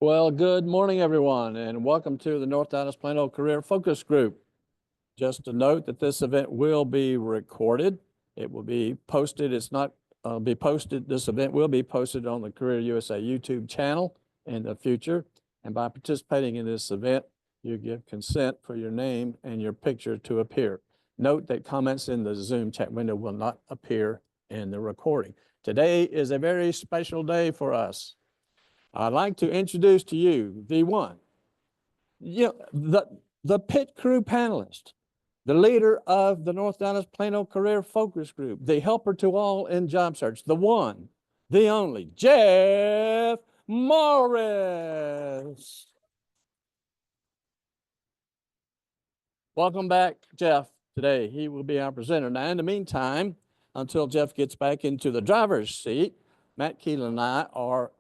Well, good morning, everyone, and welcome to the North Dallas Plano Career Focus Group. Just to note that this event will be recorded. It will be posted. It's not be posted. This event will be posted on the Career USA YouTube channel in the future. And by participating in this event, you give consent for your name and your picture to appear. Note that comments in the Zoom chat window will not appear in the recording. Today is a very special day for us. I'd like to introduce to you the one, the pit crew panelist, the leader of the North Dallas Plano Career Focus Group, the helper to all in job search, the one, the only, Jeff Morris. Welcome back, Jeff. Today, he will be our presenter. Now, in the meantime, until Jeff gets back into the driver's seat, Matt Keelan and I are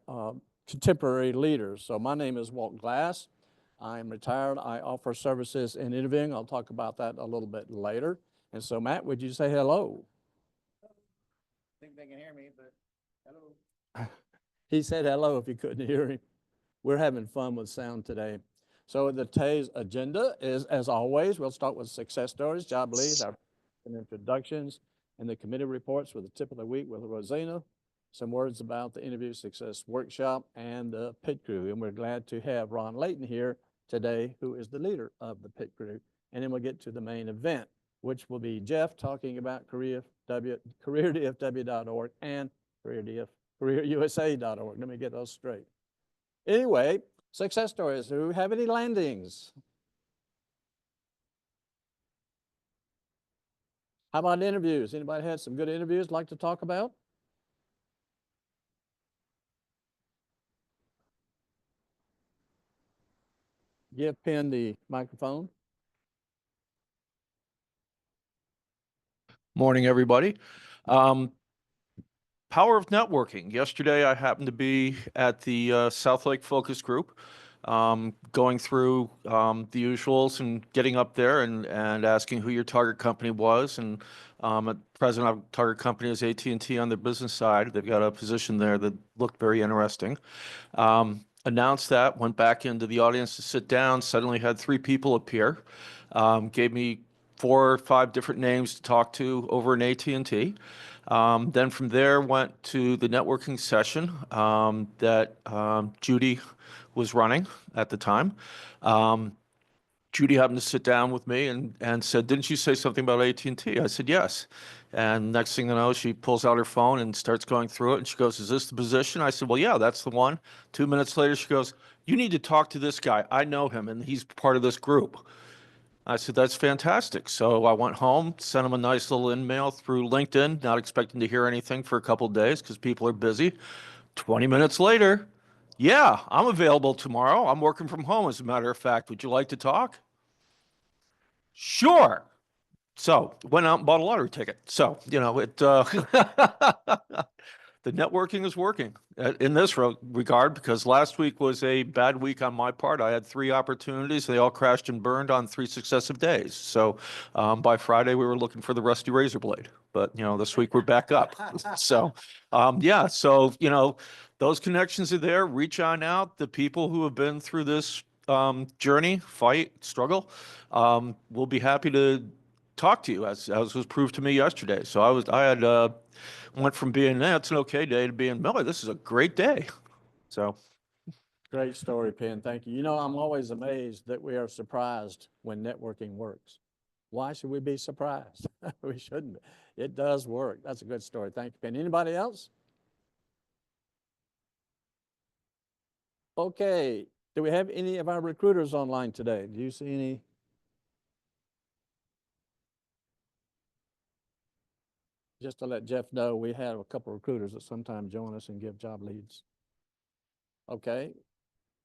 contemporary leaders. So my name is Walt Glass. I am retired. I offer services in interviewing. I'll talk about that a little bit later. And so, Matt, would you say hello? I think they can hear me, but hello. He said hello if you couldn't hear him. We're having fun with sound today. So today's agenda is, as always, we'll start with success stories, job leads, our introductions, and the committee reports with the tip of the week with Rosina, some words about the interview success workshop and the pit crew. And we're glad to have Ron Layton here today, who is the leader of the pit crew. And then we'll get to the main event, which will be Jeff talking about CareerDFW.org and CareerUSA.org. Let me get those straight. Anyway, success stories. Do we have any landings? How about interviews? Anybody had some good interviews like to talk about? Give Penn the microphone. Morning, everybody. Power of networking. Yesterday, I happened to be at the South Lake Focus Group, going through the usuals and getting up there and asking who your target company was. And at present, our target company is AT&T on the business side. They've got a position there that looked very interesting. Announced that, went back into the audience to sit down, suddenly had 3 people appear, gave me 4 or 5 different names to talk to over in AT&T. Then from there went to the networking session that Judy was running at the time. Judy happened to sit down with me and said, "Didn't you say something about AT&T?" I said, "Yes." And next thing you know, she pulls out her phone and starts going through it. And she goes, "Is this the position?" I said, "Well, yeah, that's the one." 2 minutes later, she goes, "You need to talk to this guy. I know him, and he's part of this group." I said, "That's fantastic." So I went home, sent him a nice little email through LinkedIn, not expecting to hear anything for a couple of days because people are busy. 20 minutes later, "Yeah, I'm available tomorrow. I'm working from home, as a matter of fact. Would you like to talk?" "Sure." So went out and bought a lottery ticket. So, the networking is working in this regard, because last week was a bad week on my part. I had 3 opportunities. They all crashed and burned on 3 successive days. So by Friday, we were looking for the rusty razor blade. But, this week we're back up. So, yeah, so, those connections are there. Reach on out. The people who have been through this journey, fight, struggle, will be happy to talk to you, as was proved to me yesterday. So I had went from being, it's an okay day, to being, Miller, this is a great day. So Great story, Penn. Thank you. I'm always amazed that we are surprised when networking works. Why should we be surprised? We shouldn't be. It does work. That's a good story. Thank you, Penn. Anybody else? Okay. Do we have any of our recruiters online today? Do you see any? Just to let Jeff know, we have a couple of recruiters that sometimes join us and give job leads. Okay.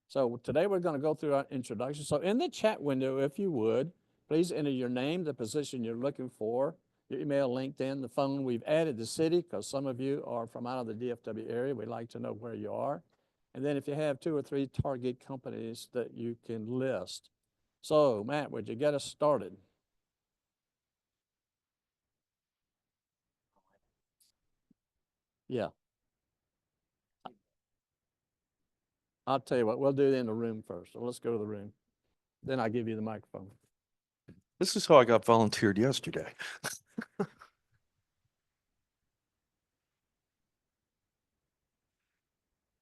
So today we're going to go through our introduction. So in the chat window, if you would, please enter your name, the position you're looking for, your email, LinkedIn, the phone. We've added the city because some of you are from out of the DFW area. We'd like to know where you are. And then if you have 2 or 3 target companies that you can list. So Matt, would you get us started? Yeah. I'll tell you what, we'll do it in the room first. So let's go to the room. Then I'll give you the microphone. This is how I got volunteered yesterday.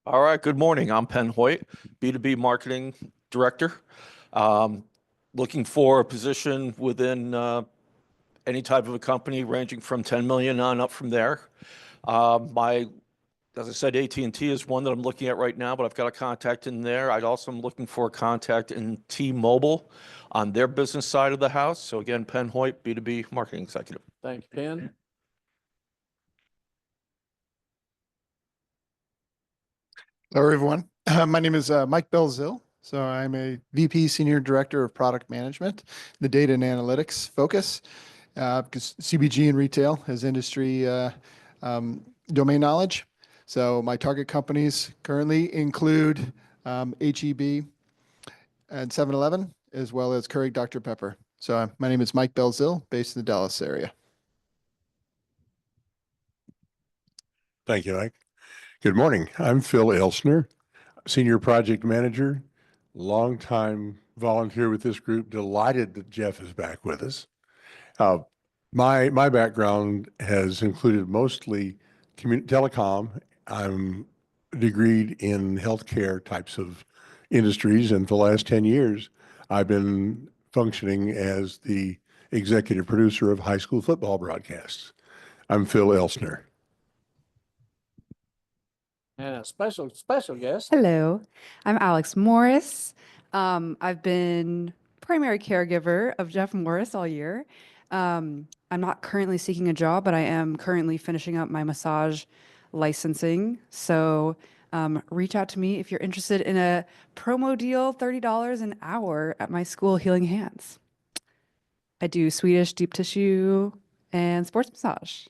All right, good morning. I'm Penn Hoyt, B2B Marketing Director. Looking for a position within any type of a company ranging from 10 million on up from there. As I said, AT&T is one that I'm looking at right now, but I've got a contact in there. I'd also am looking for a contact in T-Mobile on their business side of the house. So again, Penn Hoyt, B2B Marketing Executive. Thank you, Ken. Hello, everyone. My name is Mike Belzil. So I'm a VP Senior Director of Product Management, the data and analytics focus, because CBG and retail is industry domain knowledge. So my target companies currently include HEB and 7-Eleven, as well as Keurig Dr. Pepper. So my name is Mike Belzil, based in the Dallas area. Thank you, Mike. Good morning. I'm Phil Elsner, Senior Project Manager, longtime volunteer with this group. Delighted that Jeff is back with us. My background has included mostly telecom. I'm degreed in healthcare types of industries, and for the last 10 years, I've been functioning as the executive producer of high school football broadcasts. I'm Phil Elsner. And a special guest. Hello, I'm Alex Morris. I've been primary caregiver of Jeff Morris all year. I'm not currently seeking a job, but I am currently finishing up my massage licensing. So reach out to me if you're interested in a promo deal, $30 an hour at my school, Healing Hands. I do Swedish deep tissue and sports massage.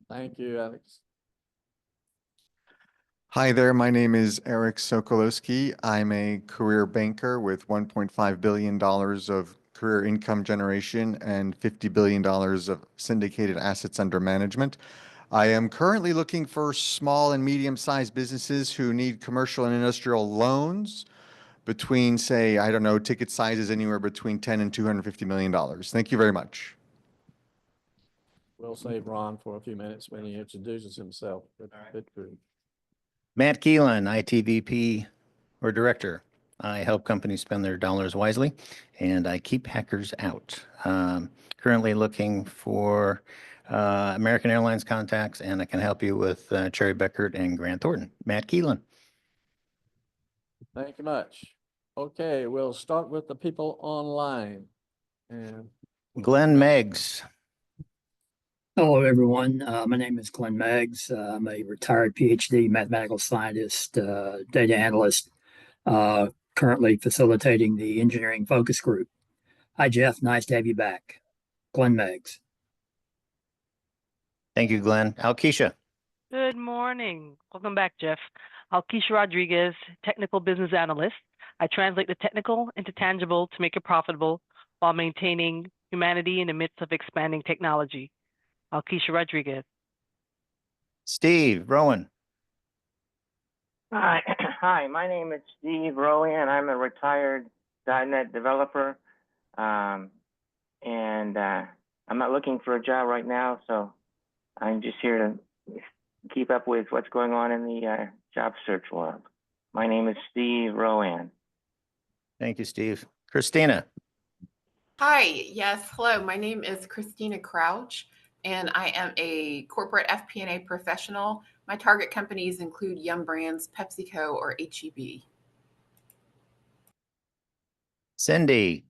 Thank you, Alex. Hi there, my name is Eric Sokolowski. I'm a career banker with $1.5 billion of career income generation and $50 billion of syndicated assets under management. I am currently looking for small and medium-sized businesses who need commercial and industrial loans between, say, I don't know, ticket sizes anywhere between $10 and $250 million. Thank you very much. We'll save Ron for a few minutes when he introduces himself. Good group. Matt Keelan, ITVP or Director. I help companies spend their dollars wisely, and I keep hackers out. Currently looking for American Airlines contacts, and I can help you with Cherry Beckert and Grant Thornton. Matt Keelan. Thank you much. Okay, we'll start with the people online. And Glenn Meggs. Hello, everyone. My name is Glenn Meggs. I'm a retired PhD mathematical scientist, data analyst, currently facilitating the engineering focus group. Hi, Jeff. Nice to have you back. Glenn Meggs. Thank you, Glenn. Alkeisha. Good morning. Welcome back, Jeff. Alkeisha Rodriguez, Technical Business Analyst. I translate the technical into tangible to make it profitable while maintaining humanity in the midst of expanding technology. Alkeisha Rodriguez. Steve Rowan. Hi, hi. My name is Steve Rowan. I'm a retired .NET developer, and I'm not looking for a job right now, so I'm just here to keep up with what's going on in the job search world. My name is Steve Rowan. Thank you, Steve. Christina. Hi, yes, hello. My name is Christina Crouch, and I am a corporate FP&A professional. My target companies include Yum Brands, PepsiCo, or HEB. Cindy.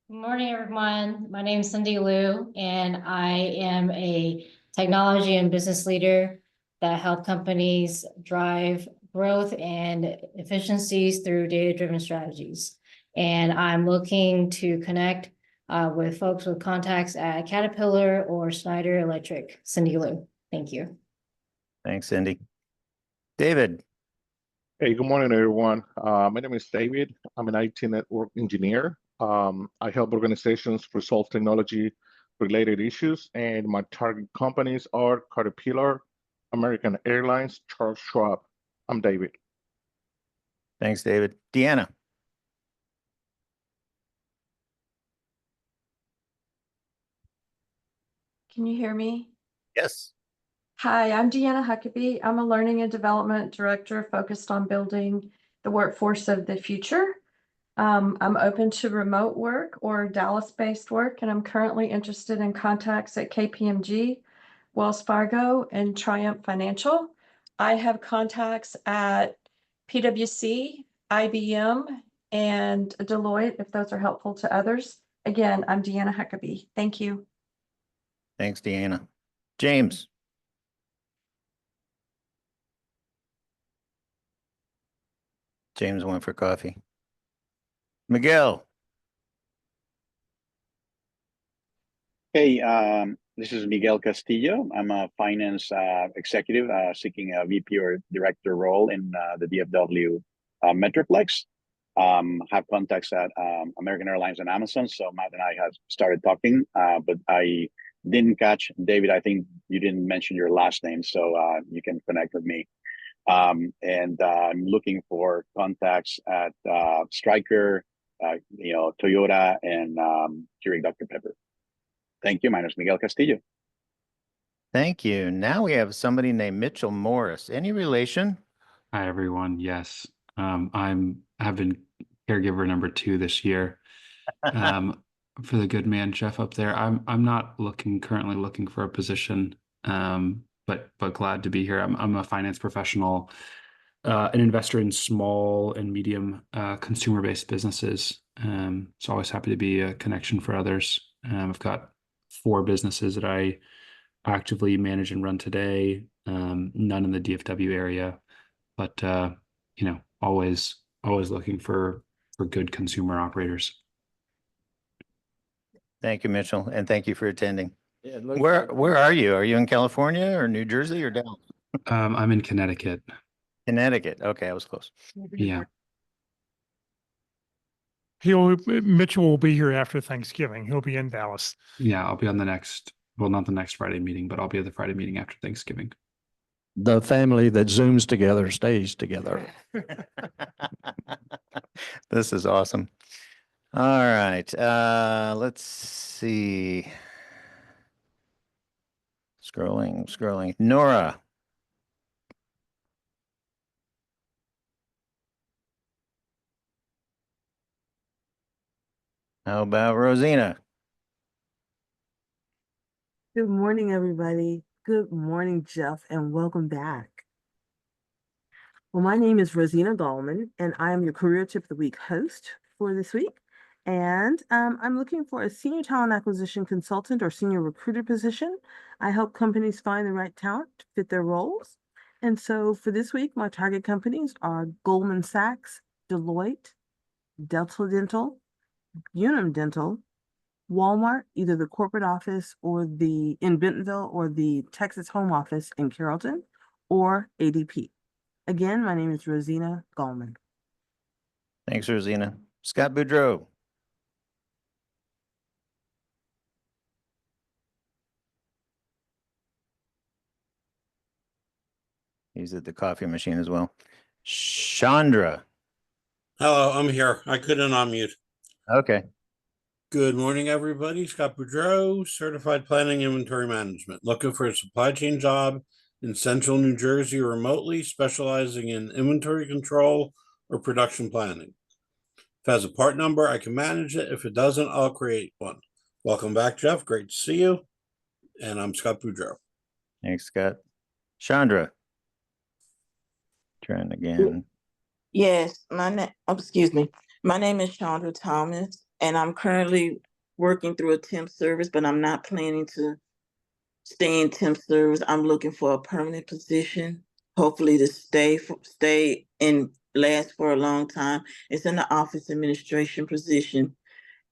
Good morning, everyone. My name is Cindy Liu, and I am a technology and business leader that help companies drive growth and efficiencies through data-driven strategies. And I'm looking to connect with folks with contacts at Caterpillar or Schneider Electric. Cindy Liu. Thank you. Thanks, Cindy. David. Hey, good morning, everyone. My name is David. I'm an IT network engineer. I help organizations resolve technology-related issues, and my target companies are Caterpillar, American Airlines, Charles Schwab. I'm David. Thanks, David. Deanna. Can you hear me? Yes. Hi, I'm Deanna Huckabee. I'm a learning and development director focused on building the workforce of the future. I'm open to remote work or Dallas-based work, and I'm currently interested in contacts at KPMG, Wells Fargo, and Triumph Financial. I have contacts at PwC, IBM, and Deloitte, if those are helpful to others. Again, I'm Deanna Huckabee. Thank you. Thanks, Deanna. James. James went for coffee. Miguel. Hey, this is Miguel Castillo. I'm a finance executive seeking a VP or director role in the DFW Metroplex. Have contacts at American Airlines and Amazon. So Matt and I have started talking, but I didn't catch, David, I think you didn't mention your last name, so you can connect with me. And I'm looking for contacts at Stryker, Toyota, and Keurig Dr. Pepper. Thank you. My name is Miguel Castillo. Thank you. Now we have somebody named Mitchell Morris. Any relation? Hi, everyone. Yes, have been caregiver number 2 this year. For the good man Jeff up there. I'm not currently looking for a position, but glad to be here. I'm a finance professional, an investor in small and medium consumer-based businesses. So always happy to be a connection for others. I've got 4 businesses that I actively manage and run today, none in the DFW area, but always looking for good consumer operators. Thank you, Mitchell, and thank you for attending. Yeah, Where are you? Are you in California or New Jersey or Dallas? I'm in Connecticut. Connecticut. Okay, I was close. Yeah. Mitchell will be here after Thanksgiving. He'll be in Dallas. Yeah, I'll be on not the next Friday meeting, but I'll be at the Friday meeting after Thanksgiving. The family that Zooms together stays together. This is awesome. All right. Let's see. Scrolling. Nora. How about Rosina? Good morning, everybody. Good morning, Jeff, and welcome back. Well, my name is Rosina Gallman, and I am your Career Tip of the Week host for this week. And I'm looking for a senior talent acquisition consultant or senior recruiter position. I help companies find the right talent to fit their roles. And so for this week, my target companies are Goldman Sachs, Deloitte, Delta Dental, Unum Dental, Walmart, either the corporate office or in Bentonville or the Texas home office in Carrollton, or ADP. Again, my name is Rosina Gallman. Thanks, Rosina. Scott Boudreau. He's at the coffee machine as well. Chandra. Hello, I'm here. I couldn't unmute. Okay. Good morning, everybody. Scott Boudreau, Certified Planning Inventory Management. Looking for a supply chain job in central New Jersey remotely, specializing in inventory control or production planning. If it has a part number, I can manage it. If it doesn't, I'll create one. Welcome back, Jeff. Great to see you. And I'm Scott Boudreau. Thanks, Scott. Chandra. Trying again. Yes, excuse me. My name is Chandra Thomas, and I'm currently working through a temp service, but I'm not planning to stay in temp service. I'm looking for a permanent position, hopefully to stay and last for a long time. It's in the office administration position,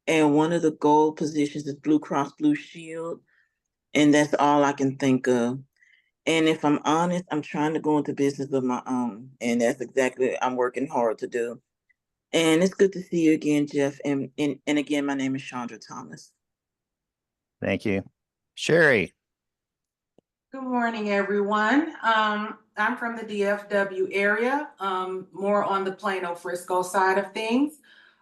and one of the goal positions is Blue Cross Blue Shield, and that's all I can think of. And if I'm honest, I'm trying to go into business of my own, and that's exactly I'm working hard to do. And it's good to see you again, Jeff. And again, my name is Chandra Thomas. Thank you. Sherry. Good morning, everyone. I'm from the DFW area, more on the Plano Frisco side of things.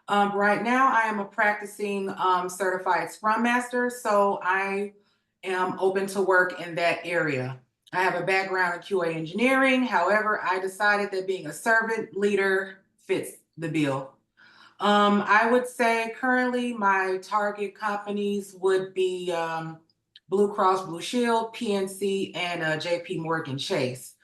Right now, I am a practicing certified Scrum Master, so I am open to work in that area. I have a background in QA engineering. However, I decided that being a servant leader fits the bill. I would say currently my target companies would be Blue Cross Blue Shield, PNC, and JP Morgan Chase.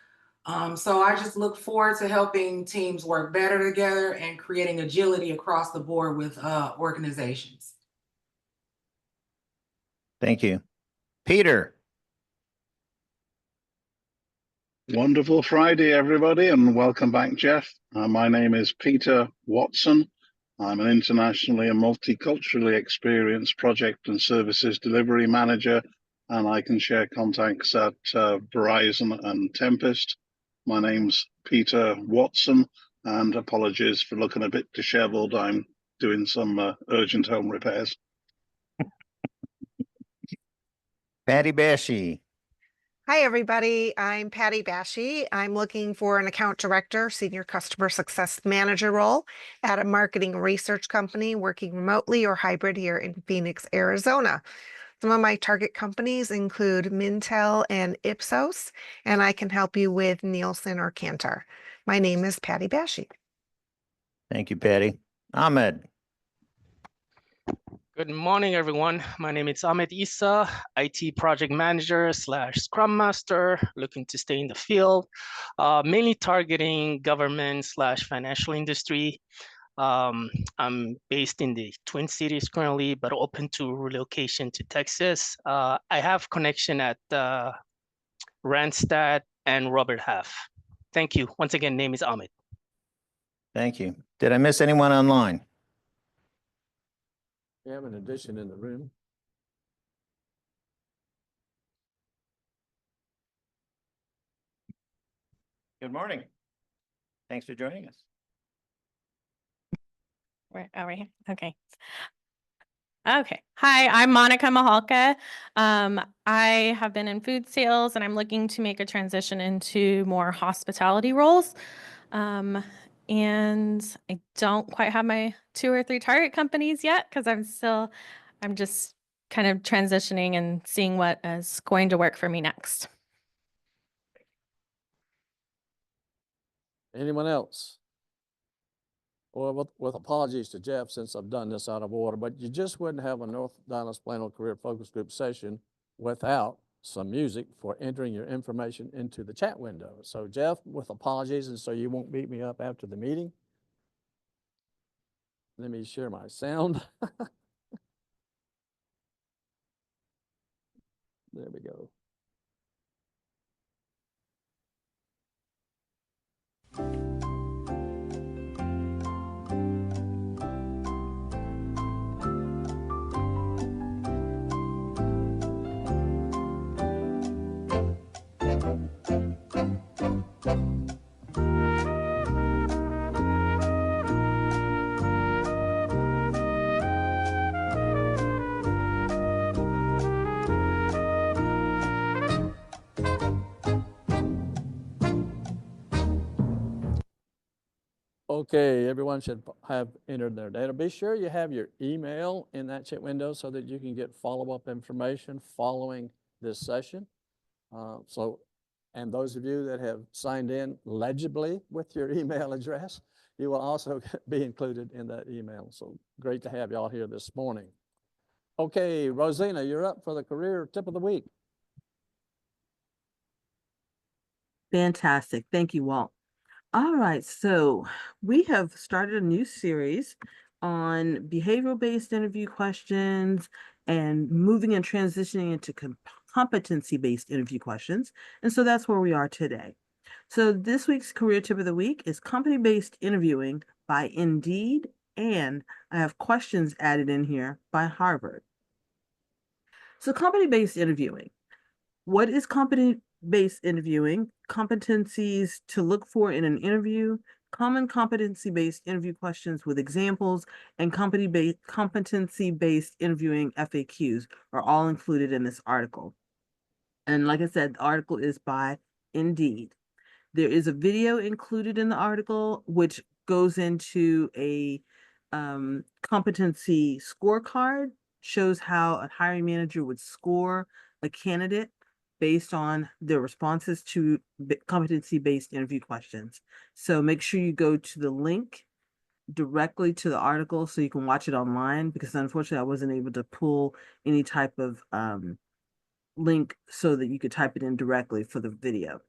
So I just look forward to helping teams work better together and creating agility across the board with organizations. Thank you. Peter. Wonderful Friday, everybody, and welcome back, Jeff. My name is Peter Watson. I'm an internationally and multiculturally experienced project and services delivery manager, and I can share contacts at Verizon and Tempest. My name's Peter Watson, and apologies for looking a bit disheveled. I'm doing some urgent home repairs. Patty Bashy. Hi, everybody. I'm Patty Bashy. I'm looking for an account director, senior customer success manager role at a marketing research company working remotely or hybrid here in Phoenix, Arizona. Some of my target companies include Mintel and Ipsos, and I can help you with Nielsen or Kantar. My name is Patty Bashy. Thank you, Patty. Ahmed. Good morning, everyone. My name is Ahmed Issa, IT project manager / Scrum Master, looking to stay in the field, mainly targeting government / financial industry. I'm based in the Twin Cities currently, but open to relocation to Texas. I have connection at Randstad and Robert Half. Thank you. Once again, name is Ahmed. Thank you. Did I miss anyone online? We have an addition in the room. Good morning. Thanks for joining us. Right here. Okay. Okay. Hi, I'm Monica Mahalka. I have been in food sales and I'm looking to make a transition into more hospitality roles. And I don't quite have my 2 or 3 target companies yet because I'm just kind of transitioning and seeing what is going to work for me next. Anyone else? Well, with apologies to Jeff, since I've done this out of order, but you just wouldn't have a North Dallas Plano Career Focus Group session without some music for entering your information into the chat window. So Jeff, with apologies, and so you won't beat me up after the meeting. Let me share my sound. There we go. Okay, everyone should have entered their data. Be sure you have your email in that chat window so that you can get follow-up information following this session. And those of you that have signed in legibly with your email address, you will also be included in that email. So great to have y'all here this morning. Okay, Rosina, you're up for the career tip of the week. Fantastic. Thank you, Walt. All right, so we have started a new series on behavioral-based interview questions and moving and transitioning into competency-based interview questions. And so that's where we are today. So this week's career tip of the week is company-based interviewing by Indeed, and I have questions added in here by Harvard. So company-based interviewing. What is company-based interviewing? Competencies to look for in an interview, common competency-based interview questions with examples, and competency-based interviewing FAQs are all included in this article. And like I said, the article is by Indeed. There is a video included in the article, which goes into a competency scorecard, shows how a hiring manager would score a candidate based on their responses to competency-based interview questions. So make sure you go to the link directly to the article so you can watch it online, because unfortunately I wasn't able to pull any type of link so that you could type it in directly for the video.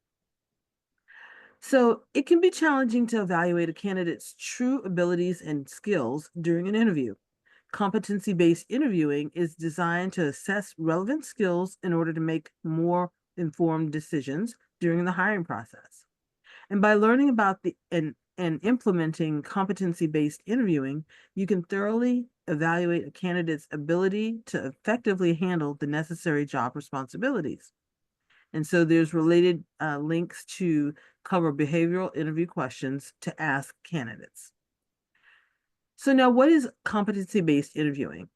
So it can be challenging to evaluate a candidate's true abilities and skills during an interview. Competency-based interviewing is designed to assess relevant skills in order to make more informed decisions during the hiring process. And by learning about and implementing competency-based interviewing, you can thoroughly evaluate a candidate's ability to effectively handle the necessary job responsibilities. And so there's related links to cover behavioral interview questions to ask candidates. So now, what is competency-based interviewing?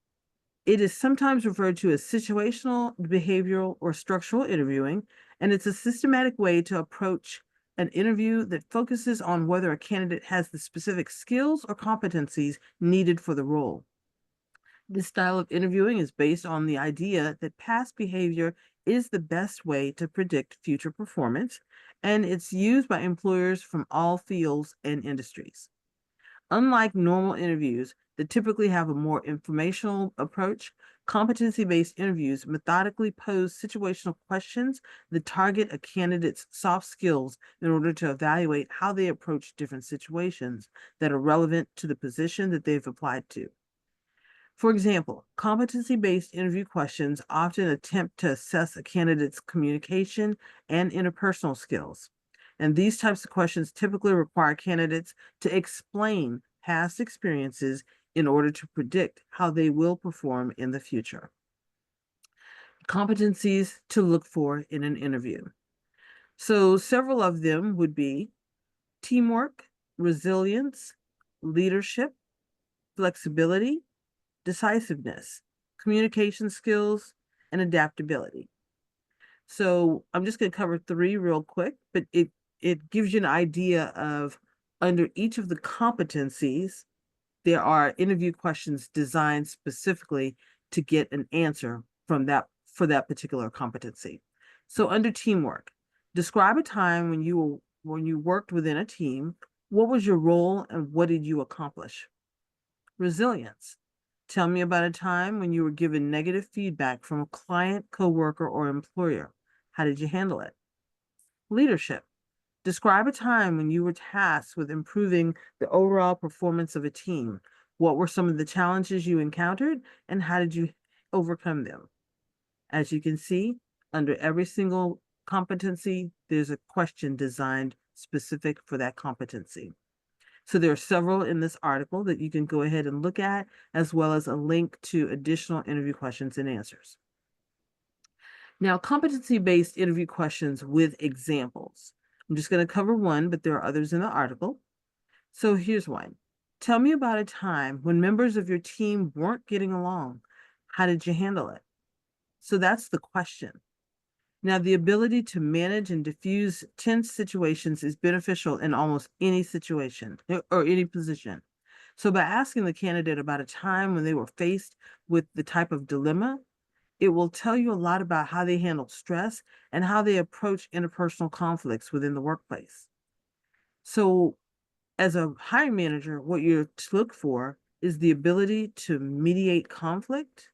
It is sometimes referred to as situational, behavioral, or structural interviewing, and it's a systematic way to approach an interview that focuses on whether a candidate has the specific skills or competencies needed for the role. This style of interviewing is based on the idea that past behavior is the best way to predict future performance, and it's used by employers from all fields and industries. Unlike normal interviews that typically have a more informational approach, competency-based interviews methodically pose situational questions that target a candidate's soft skills in order to evaluate how they approach different situations that are relevant to the position that they've applied to. For example, competency-based interview questions often attempt to assess a candidate's communication and interpersonal skills. And these types of questions typically require candidates to explain past experiences in order to predict how they will perform in the future. Competencies to look for in an interview. So several of them would be teamwork, resilience, leadership, flexibility, decisiveness, communication skills, and adaptability. So I'm just going to cover 3 real quick, but it gives you an idea of under each of the competencies, there are interview questions designed specifically to get an answer from that for that particular competency. So under teamwork, describe a time when you worked within a team. What was your role and what did you accomplish? Resilience. Tell me about a time when you were given negative feedback from a client, coworker, or employer. How did you handle it? Leadership. Describe a time when you were tasked with improving the overall performance of a team. What were some of the challenges you encountered and how did you overcome them? As you can see, under every single competency, there's a question designed specific for that competency. So there are several in this article that you can go ahead and look at, as well as a link to additional interview questions and answers. Now, competency-based interview questions with examples. I'm just going to cover one, but there are others in the article. So here's one. Tell me about a time when members of your team weren't getting along. How did you handle it? So that's the question. Now, the ability to manage and diffuse tense situations is beneficial in almost any situation or any position. So by asking the candidate about a time when they were faced with the type of dilemma, it will tell you a lot about how they handle stress and how they approach interpersonal conflicts within the workplace. So as a hiring manager, what you're to look for is the ability to mediate conflict,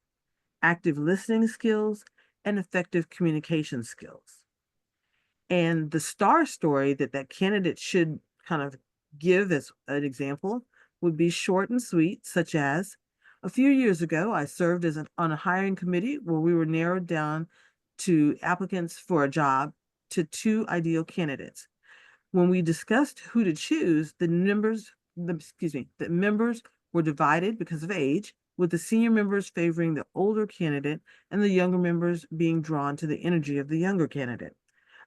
active listening skills, and effective communication skills. And the star story that candidate should kind of give as an example would be short and sweet, such as, a few years ago, I served on a hiring committee where we were narrowed down to applicants for a job to 2 ideal candidates. When we discussed who to choose, the members were divided because of age, with the senior members favoring the older candidate and the younger members being drawn to the energy of the younger candidate.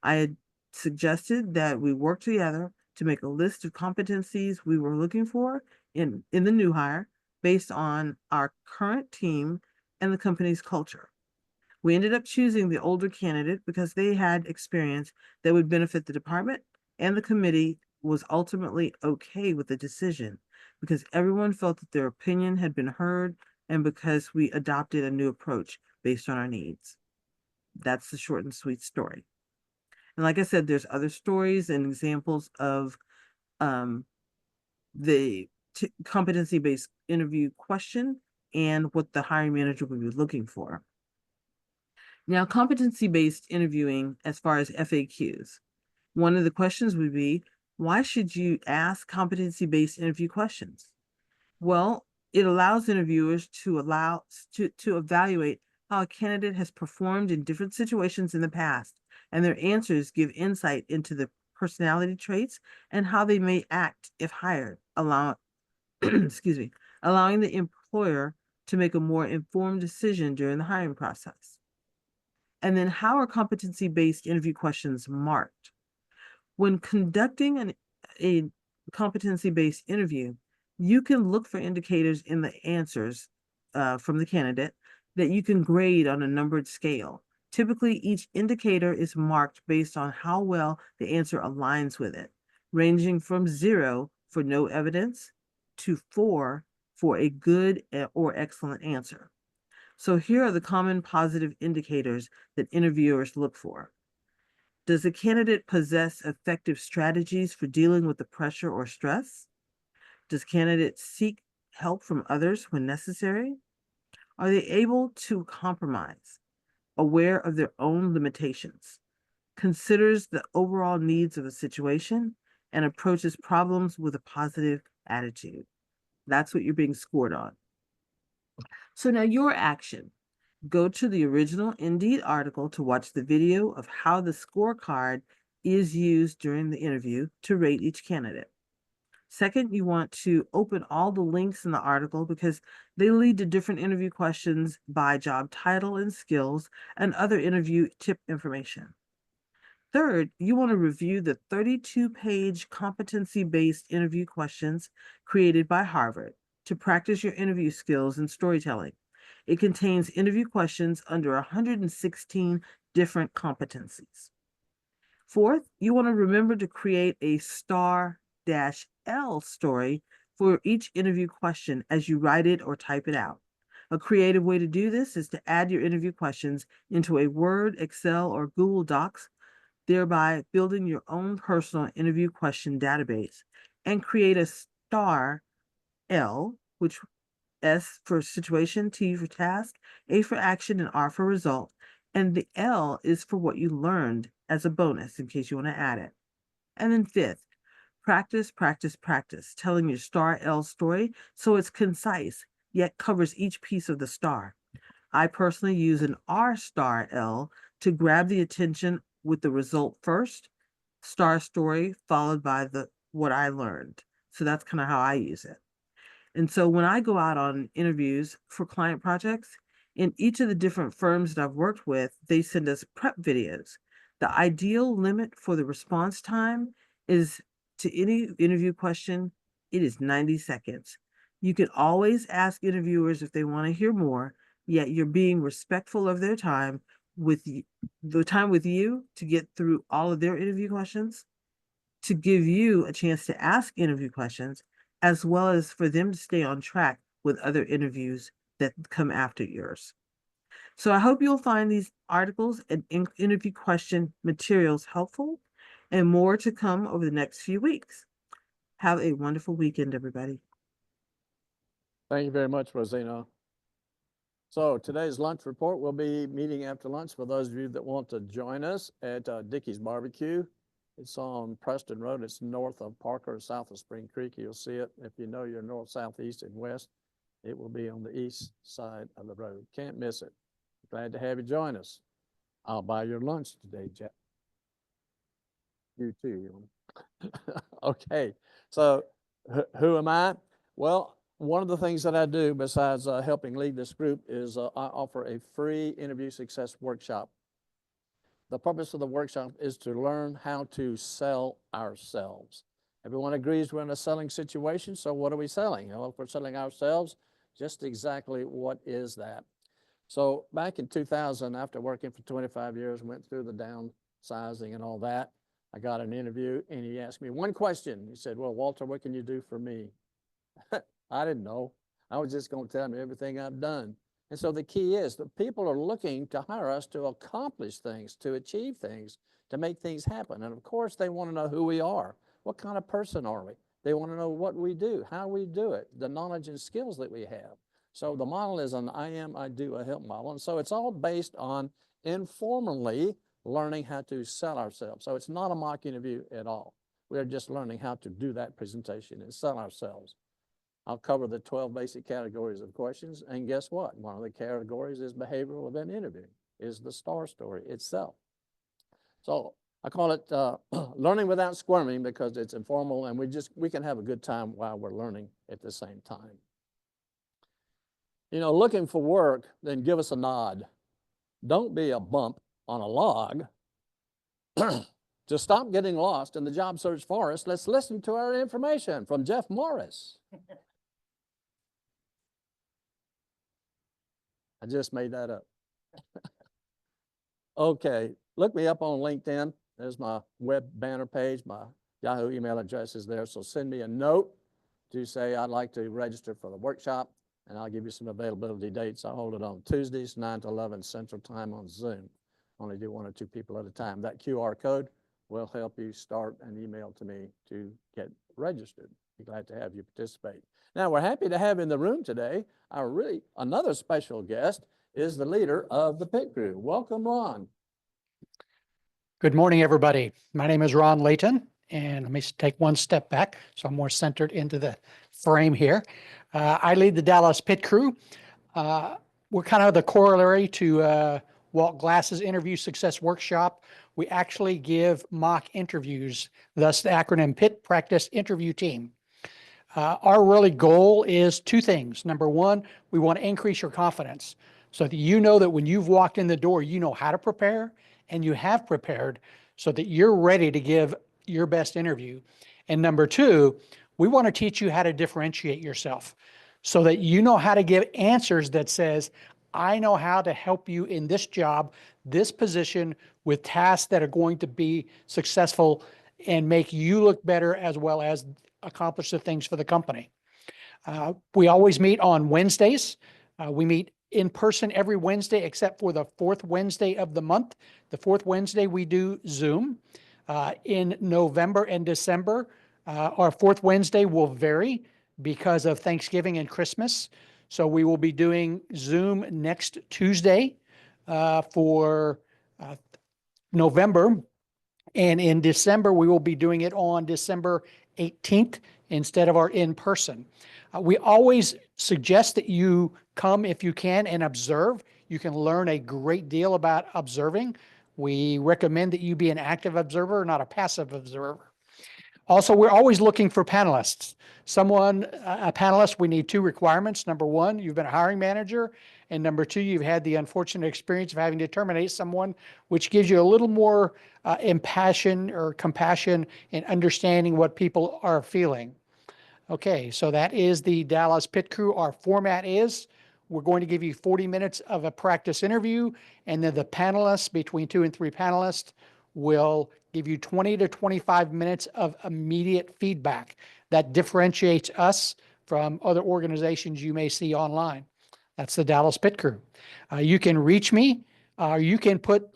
I had suggested that we work together to make a list of competencies we were looking for in the new hire based on our current team and the company's culture. We ended up choosing the older candidate because they had experience that would benefit the department, and the committee was ultimately okay with the decision because everyone felt that their opinion had been heard and because we adopted a new approach based on our needs. That's the short and sweet story. And like I said, there's other stories and examples of the competency-based interview question and what the hiring manager would be looking for. Now, competency-based interviewing as far as FAQs. One of the questions would be, why should you ask competency-based interview questions? Well, it allows interviewers to evaluate how a candidate has performed in different situations in the past, and their answers give insight into the personality traits and how they may act if hired, excuse me, allowing the employer to make a more informed decision during the hiring process. And then how are competency-based interview questions marked? When conducting a competency-based interview, you can look for indicators in the answers from the candidate that you can grade on a numbered scale. Typically, each indicator is marked based on how well the answer aligns with it, ranging from 0 for no evidence to 4 for a good or excellent answer. So here are the common positive indicators that interviewers look for. Does the candidate possess effective strategies for dealing with the pressure or stress? Does candidate seek help from others when necessary? Are they able to compromise, aware of their own limitations, considers the overall needs of a situation, and approaches problems with a positive attitude? That's what you're being scored on. So now your action. Go to the original Indeed article to watch the video of how the scorecard is used during the interview to rate each candidate. Second, you want to open all the links in the article because they lead to different interview questions by job title and skills and other interview tip information. Third, you want to review the 32-page competency-based interview questions created by Harvard to practice your interview skills and storytelling. It contains interview questions under 116 different competencies. Fourth, you want to remember to create a star-L story for each interview question as you write it or type it out. A creative way to do this is to add your interview questions into a Word, Excel, or Google Docs, thereby building your own personal interview question database, and create a star-L, which S for situation, T for task, A for action, and R for result. And the L is for what you learned as a bonus in case you want to add it. And then fifth, practice, practice, practice, telling your star-L story so it's concise, yet covers each piece of the star. I personally use an R star-L to grab the attention with the result first, star story, followed by what I learned. So that's kind of how I use it. And so when I go out on interviews for client projects, in each of the different firms that I've worked with, they send us prep videos. The ideal limit for the response time is to any interview question, it is 90 seconds. You can always ask interviewers if they want to hear more, yet you're being respectful of their time with the time with you to get through all of their interview questions, to give you a chance to ask interview questions, as well as for them to stay on track with other interviews that come after yours. So I hope you'll find these articles and interview question materials helpful, and more to come over the next few weeks. Have a wonderful weekend, everybody. Thank you very much, Rosina. So today's lunch report, we'll be meeting after lunch for those of you that want to join us at Dickey's Barbecue. It's on Preston Road. It's north of Parker, south of Spring Creek. You'll see it. If you know your north, south, east, and west, it will be on the east side of the road. Can't miss it. Glad to have you join us. I'll buy your lunch today, Jeff. You too. Okay, so who am I? Well, one of the things that I do besides helping lead this group is I offer a free interview success workshop. The purpose of the workshop is to learn how to sell ourselves. Everyone agrees we're in a selling situation, so what are we selling? Well, if we're selling ourselves, just exactly what is that? So back in 2000, after working for 25 years, went through the downsizing and all that, I got an interview and he asked me one question. He said, well, Walter, what can you do for me? I didn't know. I was just going to tell him everything I've done. And so the key is that people are looking to hire us to accomplish things, to achieve things, to make things happen. And of course, they want to know who we are. What kind of person are we? They want to know what we do, how we do it, the knowledge and skills that we have. So the model is an I am, I do, I help model. And so it's all based on informally learning how to sell ourselves. So it's not a mock interview at all. We're just learning how to do that presentation and sell ourselves. I'll cover the 12 basic categories of questions. And guess what? One of the categories is behavioral event interviewing, is the STAR story itself. So I call it learning without squirming because it's informal and we can have a good time while we're learning at the same time. You know, looking for work, then give us a nod. Don't be a bump on a log. To stop getting lost in the job search forest, let's listen to our information from Jeff Morris. I just made that up. Okay, look me up on LinkedIn. There's my web banner page. My Yahoo email address is there. So send me a note to say I'd like to register for the workshop, and I'll give you some availability dates. I hold it on Tuesdays, 9 to 11 Central Time on Zoom. Only do 1 or 2 people at a time. That QR code will help you start an email to me to get registered. Be glad to have you participate. Now, we're happy to have in the room today another special guest is the leader of the pit crew. Welcome, Ron. Good morning, everybody. My name is Ron Layton, and let me take one step back so I'm more centered into the frame here. I lead the Dallas pit crew. We're kind of the corollary to Walt Glass's Interview Success Workshop. We actually give mock interviews, thus the acronym PIT, Practice Interview Team. Our really goal is 2 things. Number 1, we want to increase your confidence so that you know that when you've walked in the door, you know how to prepare and you have prepared so that you're ready to give your best interview. And number 2, we want to teach you how to differentiate yourself so that you know how to give answers that says, I know how to help you in this job, this position with tasks that are going to be successful and make you look better as well as accomplish the things for the company. We always meet on Wednesdays. We meet in person every Wednesday except for the 4th Wednesday of the month. The 4th Wednesday we do Zoom. In November and December, our 4th Wednesday will vary because of Thanksgiving and Christmas. So we will be doing Zoom next Tuesday for November. And in December, we will be doing it on December 18th instead of our in-person. We always suggest that you come if you can and observe. You can learn a great deal about observing. We recommend that you be an active observer, not a passive observer. Also, we're always looking for panelists. A panelist, we need 2 requirements. Number 1, you've been a hiring manager. And number 2, you've had the unfortunate experience of having to terminate someone, which gives you a little more compassion in understanding what people are feeling. Okay, so that is the Dallas Pit Crew. Our format is, we're going to give you 40 minutes of a practice interview, and then the panelists, between 2 and 3 panelists, will give you 20 to 25 minutes of immediate feedback that differentiates us from other organizations you may see online. That's the Dallas Pit Crew. You can reach me, you can put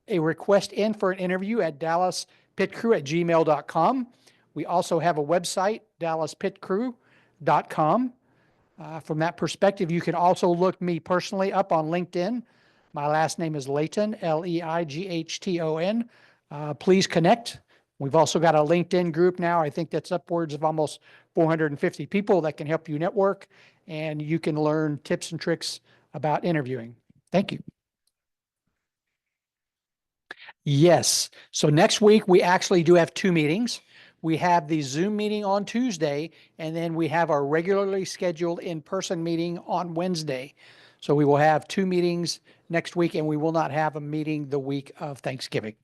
a request in for an interview at dallaspitcrew@gmail.com. We also have a website, dallaspitcrew.com. From that perspective, you can also look me personally up on LinkedIn. My last name is Layton, Leighton. Please connect. We've also got a LinkedIn group now. I think that's upwards of almost 450 people that can help you network, and you can learn tips and tricks about interviewing. Thank you. Yes. So next week, we actually do have 2 meetings. We have the Zoom meeting on Tuesday, and then we have our regularly scheduled in-person meeting on Wednesday. So we will have 2 meetings next week, and we will not have a meeting the week of Thanksgiving.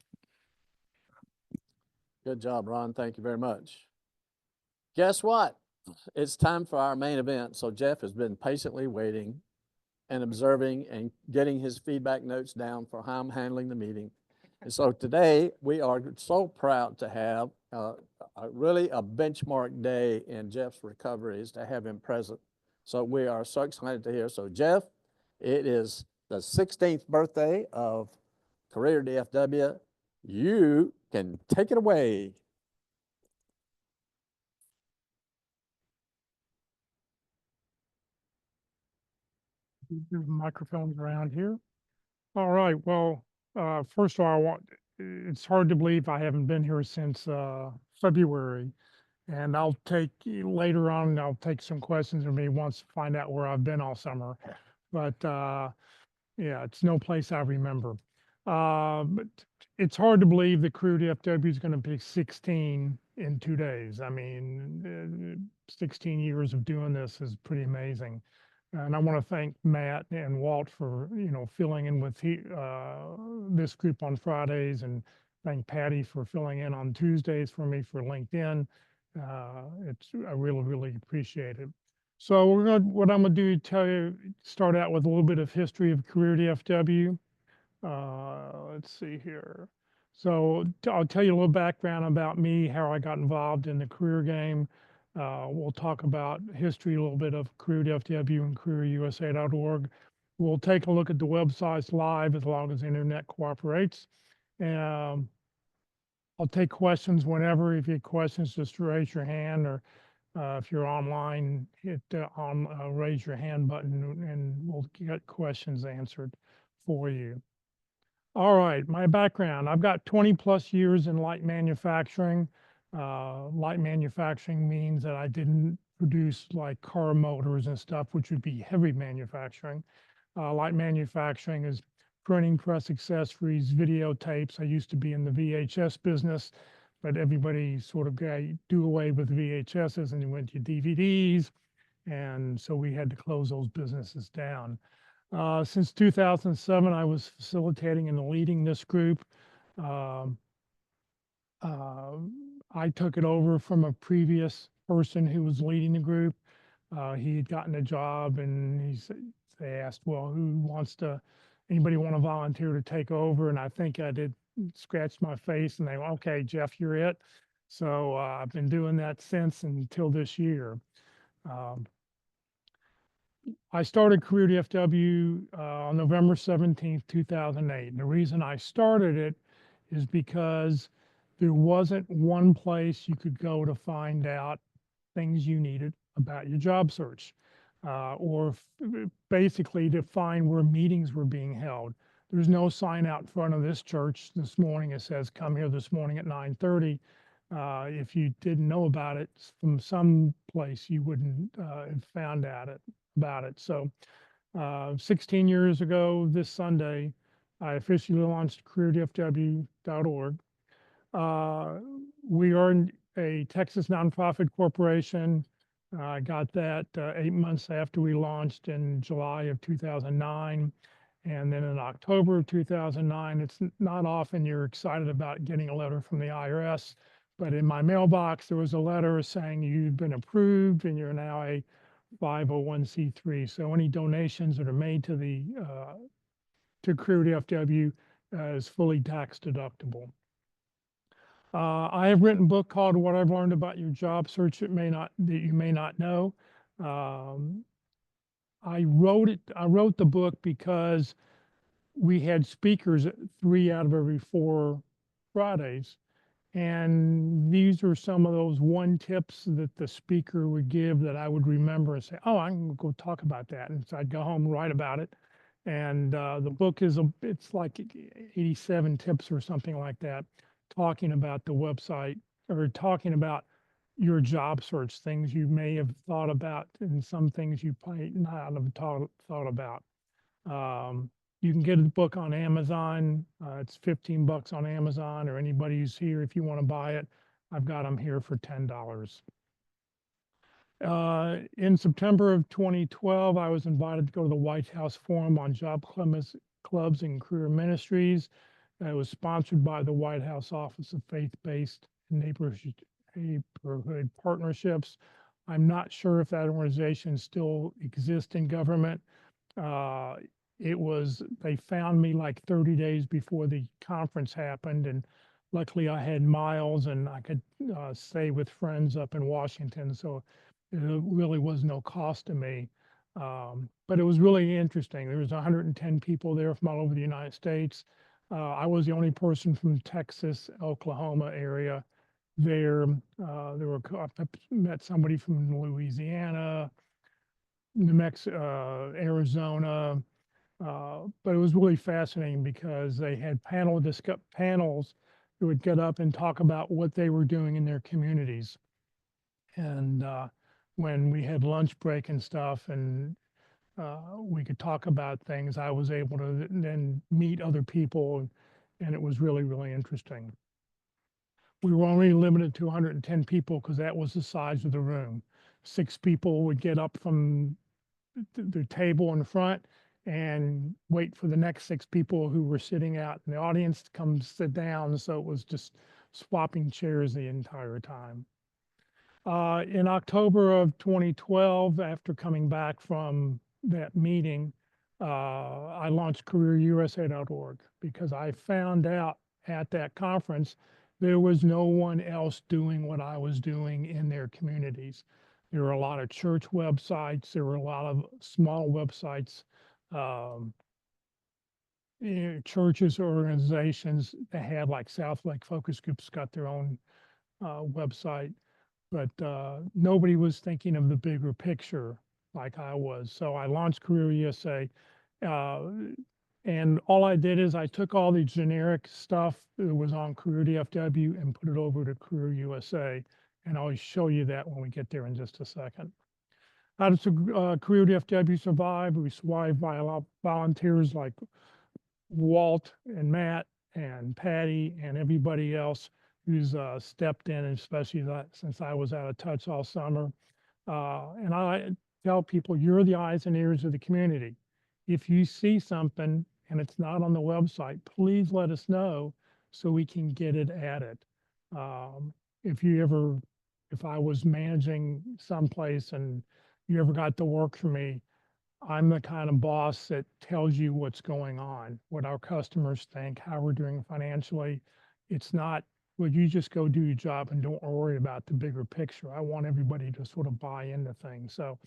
Good job, Ron. Thank you very much. Guess what? It's time for our main event. So Jeff has been patiently waiting. and observing and getting his feedback notes down for how I'm handling the meeting. And so today we are so proud to have really a benchmark day in Jeff's recovery is to have him present. So we are so excited to hear. So Jeff, it is the 16th birthday of CareerDFW. You can take it away. Move the microphones around here. All right. Well, first of all, it's hard to believe I haven't been here since February. And I'll take later on, I'll take some questions from me wants to find out where I've been all summer. But yeah, it's no place I remember. But it's hard to believe that CareerDFW is going to be 16 in 2 days. I mean, 16 years of doing this is pretty amazing. And I want to thank Matt and Walt for, filling in with this group on Fridays, and thank Patty for filling in on Tuesdays for me for LinkedIn. I really, really appreciate it. So what I'm gonna do, start out with a little bit of history of CareerDFW. Let's see here. So I'll tell you a little background about me, how I got involved in the career game. We'll talk about history, a little bit of CareerDFW and CareerUSA.org. We'll take a look at the websites live as long as the internet cooperates. And I'll take questions whenever. If you have questions, just raise your hand, or if you're online, hit raise your hand button, and we'll get questions answered for you. All right, my background. I've got 20 plus years in light manufacturing. Light manufacturing means that I didn't produce like car motors and stuff, which would be heavy manufacturing. Light manufacturing is printing, press accessories, videotapes. I used to be in the VHS business, but everybody sort of do away with VHSs and went to DVDs. And so we had to close those businesses down. Since 2007, I was facilitating and leading this group. I took it over from a previous person who was leading the group. He had gotten a job, and they asked, well, anybody want to volunteer to take over? And I think I did, scratched my face, and they went, okay, Jeff, you're it. So I've been doing that since until this year. I started CareerDFW on November 17th, 2008. And the reason I started it is because there wasn't one place you could go to find out things you needed about your job search, or basically to find where meetings were being held. There's no sign out front of this church this morning that says, come here this morning at 9:30. If you didn't know about it from some place, you wouldn't have found out about it. So 16 years ago this Sunday, I officially launched CareerDFW.org. We are a Texas nonprofit corporation. I got that 8 months after we launched in July of 2009. And then in October of 2009, it's not often you're excited about getting a letter from the IRS, but in my mailbox, there was a letter saying you've been approved and you're now a 501c3. So any donations that are made to to CareerDFW is fully tax deductible. I have written a book called What I've Learned About Your Job Search That You May Not Know. I wrote the book because we had speakers 3 out of every 4 Fridays. And these are some of those 1 tips that the speaker would give that I would remember and say, oh, I'm going to go talk about that. And so I'd go home and write about it. And the book it's like 87 tips or something like that, talking about the website, or talking about your job search, things you may have thought about and some things you might not have thought about. You can get the book on Amazon. It's $15 on Amazon, or anybody who's here, if you want to buy it, I've got them here for $10. In September of 2012, I was invited to go to the White House Forum on Job Clubs and Career Ministries. It was sponsored by the White House Office of Faith-Based Neighborhood Partnerships. I'm not sure if that organization still exists in government. They found me like 30 days before the conference happened, and luckily I had miles and I could stay with friends up in Washington, so it really was no cost to me. But it was really interesting. There was 110 people there from all over the United States. I was the only person from Texas, Oklahoma area there. I met somebody from Louisiana, New Mexico, Arizona. But it was really fascinating because they had panels who would get up and talk about what they were doing in their communities. And when we had lunch break and stuff, and we could talk about things, I was able to then meet other people, and it was really, really interesting. We were only limited to 110 people because that was the size of the room. 6 people would get up from the table in front and wait for the next 6 people who were sitting out in the audience to come sit down. So it was just swapping chairs the entire time. In October of 2012, after coming back from that meeting, I launched CareerUSA.org because I found out at that conference there was no one else doing what I was doing in their communities. There were a lot of church websites. There were a lot of small websites, churches or organizations that had, like South Lake Focus Groups got their own website, but nobody was thinking of the bigger picture like I was. So I launched Career USA, and all I did is I took all the generic stuff that was on CareerDFW and put it over to Career USA, and I'll show you that when we get there in just a second. How does CareerDFW survive? We survive by a lot of volunteers like Walt and Matt and Patty and everybody else who's stepped in, especially since I was out of touch all summer. And I tell people, you're the eyes and ears of the community. If you see something and it's not on the website, please let us know so we can get it added. If I was managing someplace and you ever got to work for me, I'm the kind of boss that tells you what's going on, what our customers think, how we're doing financially. It's not, well, you just go do your job and don't worry about the bigger picture. I want everybody to sort of buy into things. So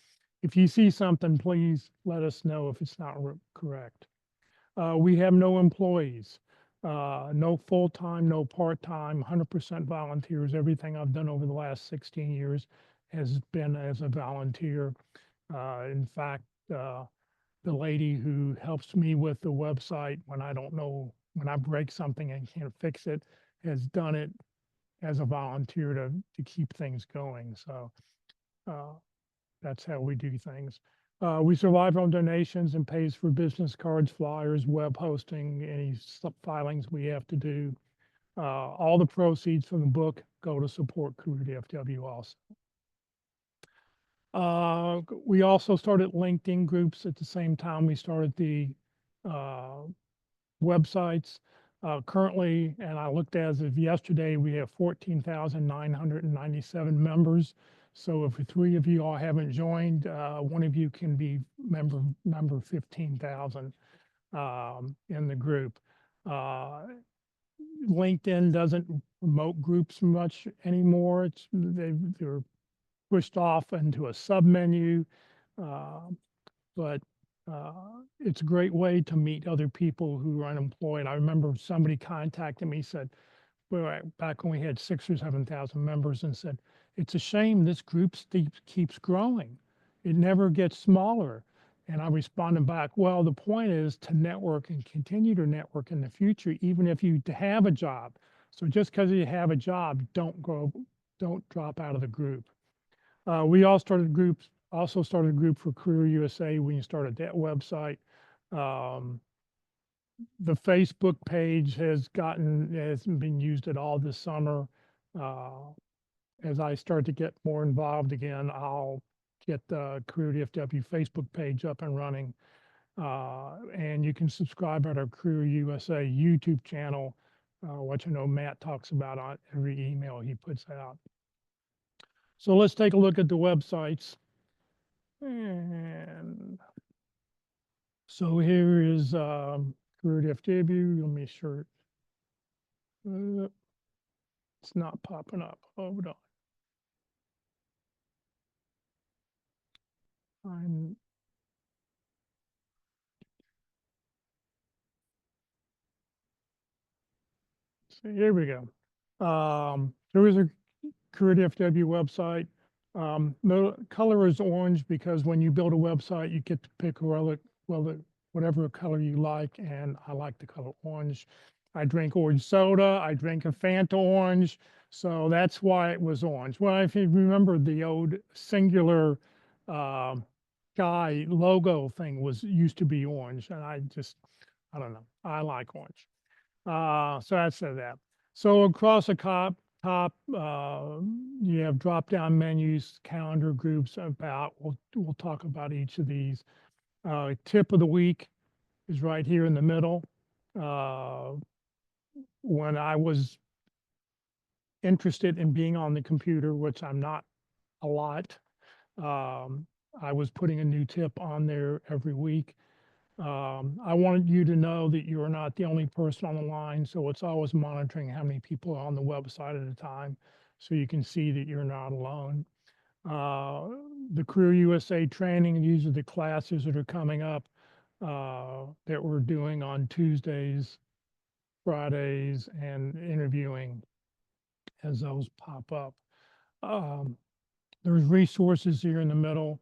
if you see something, please let us know if it's not correct. We have no employees, no full-time, no part-time, 100% volunteers. Everything I've done over the last 16 years has been as a volunteer. In fact, the lady who helps me with the website when I don't know, when I break something and can't fix it, has done it as a volunteer to keep things going. So that's how we do things. We survive on donations and pays for business cards, flyers, web hosting, any filings we have to do. All the proceeds from the book go to support CareerDFW also. We also started LinkedIn groups at the same time we started the websites. Currently, and I looked as of yesterday, we have 14,997 members. So if the 3 of you all haven't joined, one of you can be number 15,000 in the group. LinkedIn doesn't promote groups much anymore. They're pushed off into a submenu, but it's a great way to meet other people who are unemployed. I remember somebody contacted me, said, well, back when we had 6,000 or 7,000 members, and said, it's a shame this group keeps growing. It never gets smaller. And I responded back, well, the point is to network and continue to network in the future, even if you have a job. So just because you have a job, don't drop out of the group. We also started a group for Career USA when you started that website. The Facebook page hasn't been used at all this summer. As I start to get more involved again, I'll get the CareerDFW Facebook page up and running. And you can subscribe at our Career USA YouTube channel, which I know Matt talks about on every email he puts out. So let's take a look at the websites. And So here is CareerDFW. Let me sure it's not popping up. Hold on. So here we go. There is a CareerDFW website. The color is orange because when you build a website, you get to pick whatever color you like, and I like the color orange. I drink orange soda. I drink a Fanta orange, so that's why it was orange. Well, if you remember the old singular guy logo thing used to be orange, and I don't know. I like orange. So that's that. So across the top, you have drop-down menus, calendar groups, about. We'll talk about each of these. Tip of the week is right here in the middle. When I was interested in being on the computer, which I'm not a lot, I was putting a new tip on there every week. I wanted you to know that you're not the only person on the line, so it's always monitoring how many people are on the website at a time, so you can see that you're not alone. The Career USA training, these are the classes that are coming up that we're doing on Tuesdays, Fridays, and interviewing as those pop up. There's resources here in the middle.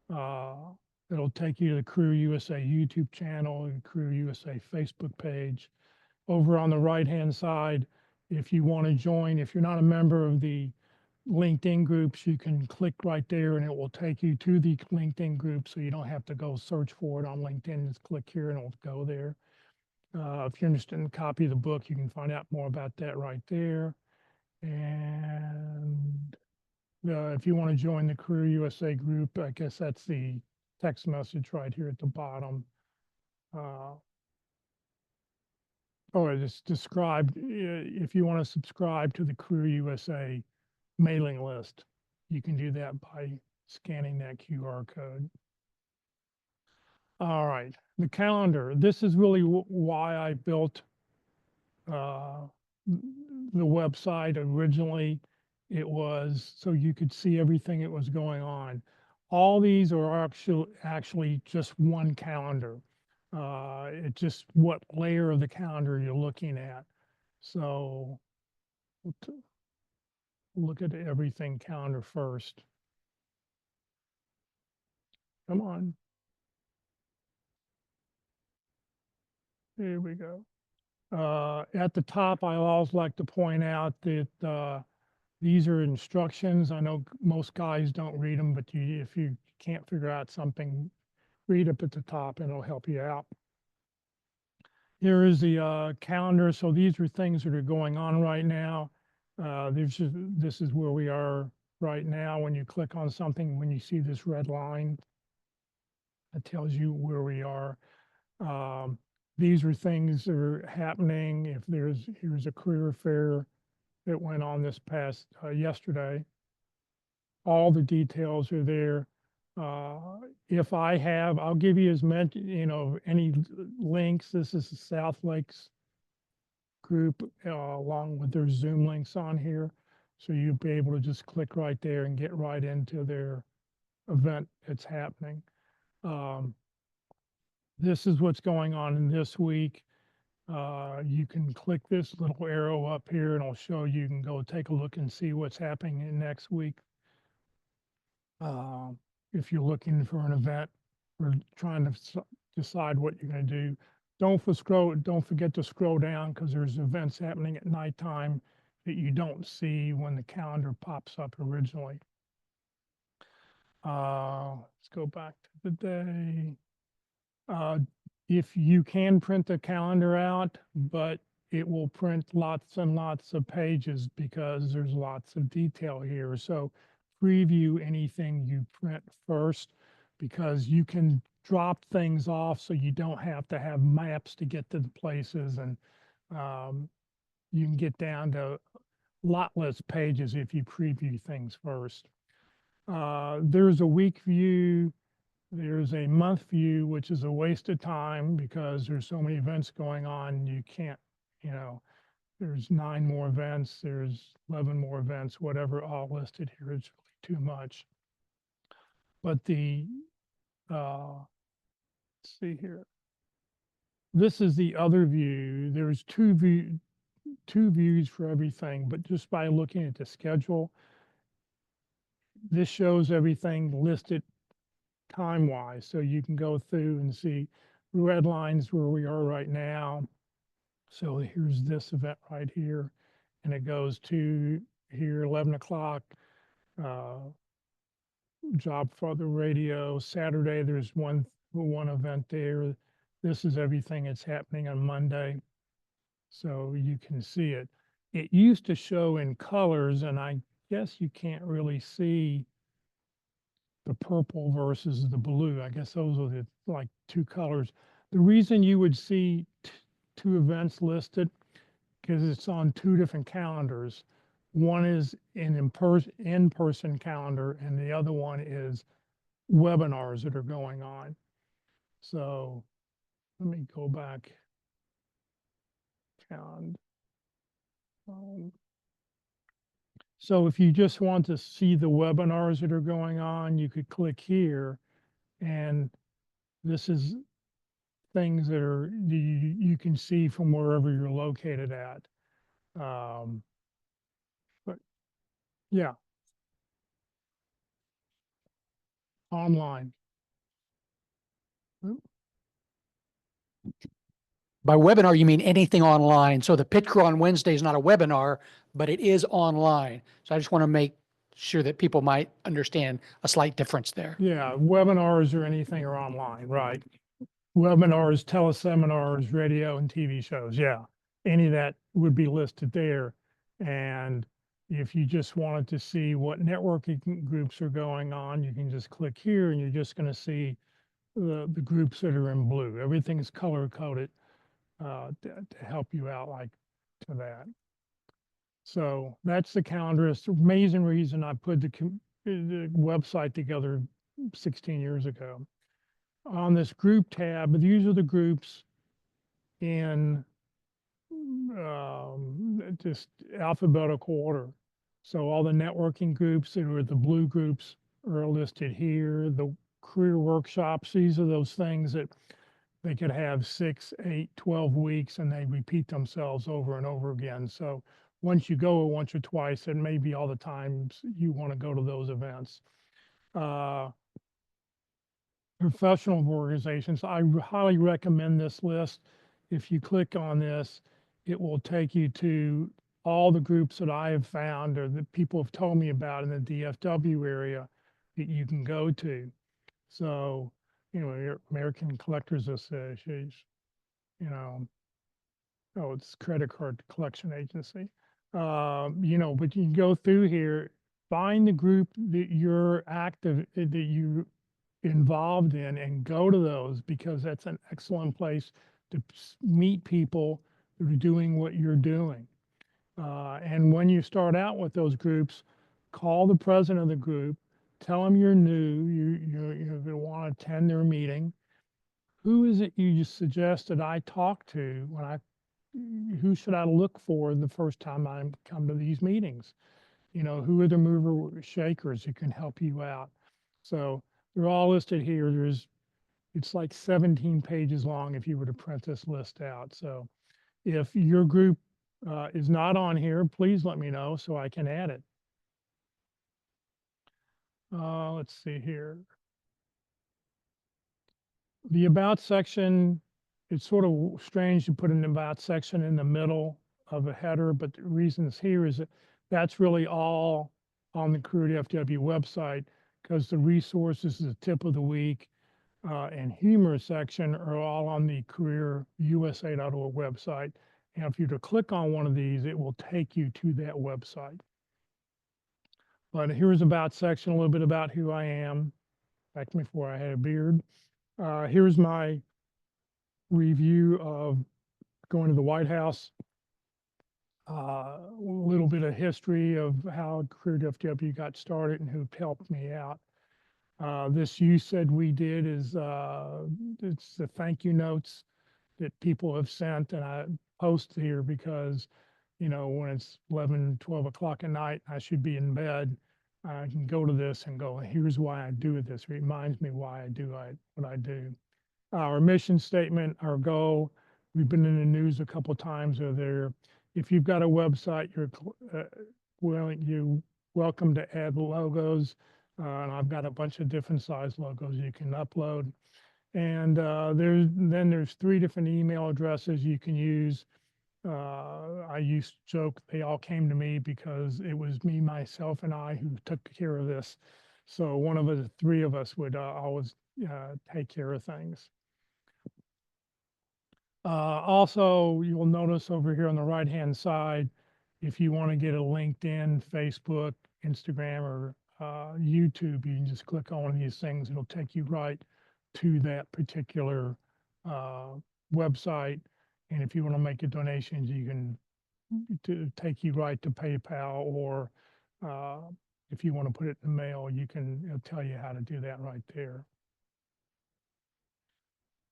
It'll take you to the Career USA YouTube channel and Career USA Facebook page. Over on the right-hand side, if you want to join, if you're not a member of the LinkedIn groups, you can click right there and it will take you to the LinkedIn group, so you don't have to go search for it on LinkedIn. Just click here and it'll go there. If you're interested in a copy of the book, you can find out more about that right there. And if you want to join the Career USA group, I guess that's the text message right here at the bottom. Or just described, if you want to subscribe to the Career USA mailing list, you can do that by scanning that QR code. All right, the calendar. This is really why I built the website originally. It was so you could see everything that was going on. All these are actually just one calendar. It's just what layer of the calendar you're looking at. So look at everything calendar first. Come on. Here we go. At the top, I always like to point out that these are instructions. I know most guys don't read them, but if you can't figure out something, read up at the top and it'll help you out. Here is the calendar. So these are things that are going on right now. This is where we are right now. When you click on something, when you see this red line, it tells you where we are. These are things that are happening. Here's a career fair that went on this past yesterday. All the details are there. If I'll give you as many, any links. This is the South Lakes group along with their Zoom links on here. So you'll be able to just click right there and get right into their event that's happening. This is what's going on in this week. You can click this little arrow up here and it'll show you can go take a look and see what's happening in next week. If you're looking for an event or trying to decide what you're going to do, don't forget to scroll down, because there's events happening at nighttime that you don't see when the calendar pops up originally. Let's go back to the day. If you can print the calendar out, but it will print lots and lots of pages because there's lots of detail here. So preview anything you print first, because you can drop things off so you don't have to have maps to get to the places, and you can get down to a lot less pages if you preview things first. There's a week view There's a month view, which is a waste of time because there's so many events going on. You can't, you know, there's 9 more events, there's 11 more events, whatever, all listed here. It's really too much. But the, let's see here. This is the other view. There's two views for everything, but just by looking at the schedule, this shows everything listed time-wise. So you can go through and see red lines where we are right now. So here's this event right here, and it goes to here, 11 o'clock, job for the radio. Saturday, there's one event there. This is everything that's happening on Monday. So you can see it. It used to show in colors, and I guess you can't really see the purple versus the blue. I guess those are the like 2 colors. The reason you would see 2 events listed because it's on 2 different calendars. One is an in-person calendar, and the other one is webinars that are going on. So let me go back. So if you just want to see the webinars that are going on, you could click here, and this is things that are you can see from wherever you're located at. But yeah, online. By webinar, you mean anything online. So the pit crew on Wednesday is not a webinar, but it is online. So I just want to make sure that people might understand a slight difference there. Yeah, webinars or anything are online, right? Webinars, teleseminars, radio and TV shows. Yeah, any of that would be listed there. And if you just wanted to see what networking groups are going on, you can just click here and you're just going to see the groups that are in blue. Everything is color coded to help you out like to that. So that's the calendar. It's the amazing reason I put the website together 16 years ago. On this group tab, these are the groups in just alphabetical order. So all the networking groups that are the blue groups are listed here. The career workshops, these are those things that they could have 6, 8, 12 weeks and they repeat themselves over and over again. So once you go once or twice, it may be all the times you want to go to those events. Professional organizations, I highly recommend this list. If you click on this, it will take you to all the groups that I have found or that people have told me about in the DFW area that you can go to. So, you know, your American Collectors Association, you know, oh, it's credit card collection agency. You know, but you can go through here, find the group that you're active, that you involved in, and go to those because that's an excellent place to meet people that are doing what you're doing. And when you start out with those groups, call the president of the group, tell them you're new, you're going to want to attend their meeting. Who is it you suggest that I talk to who should I look for the first time I come to these meetings? You know, who are the mover shakers who can help you out? So they're all listed here. It's like 17 pages long if you were to print this list out. So if your group is not on here, please let me know so I can add it. Let's see here. The About section, it's sort of strange to put an About section in the middle of a header, but the reasons here is that that's really all on the CareerDFW website because the resources, the tip of the week, and humor section are all on the careerusa.org website. And if you were to click on one of these, it will take you to that website. But here's About section, a little bit about who I am, back before I had a beard. Here's my review of going to the White House, a little bit of history of how CareerDFW got started and who helped me out. This You Said We Did is, it's the thank you notes that people have sent, and I post here because, when it's 11, 12 o'clock at night, I should be in bed. I can go to this and go, here's why I do this. It reminds me why I do what I do. Our mission statement, our goal, we've been in the news a couple times over there. If you've got a website, you're welcome to add logos. And I've got a bunch of different size logos you can upload. And there's 3 different email addresses you can use. I used to joke they all came to me because it was me, myself, and I who took care of this. So one of the 3 of us would always take care of things. Also, you'll notice over here on the right-hand side, if you want to get a LinkedIn, Facebook, Instagram, or YouTube, you can just click on these things. It'll take you right to that particular website. And if you want to make a donation, you can take you right to PayPal, or if you want to put it in the mail, it'll tell you how to do that right there.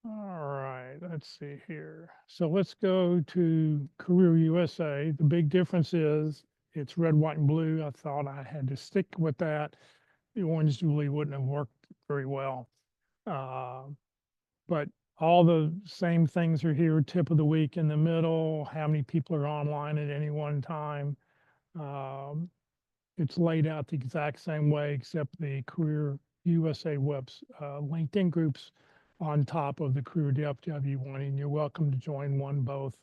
All right, let's see here. So let's go to Career USA. The big difference is it's red, white, and blue. I thought I had to stick with that. The orange really wouldn't have worked very well. But all the same things are here. Tip of the week in the middle, how many people are online at any one time. It's laid out the exact same way, except the Career USA LinkedIn groups on top of the CareerDFW one, and you're welcome to join one, both,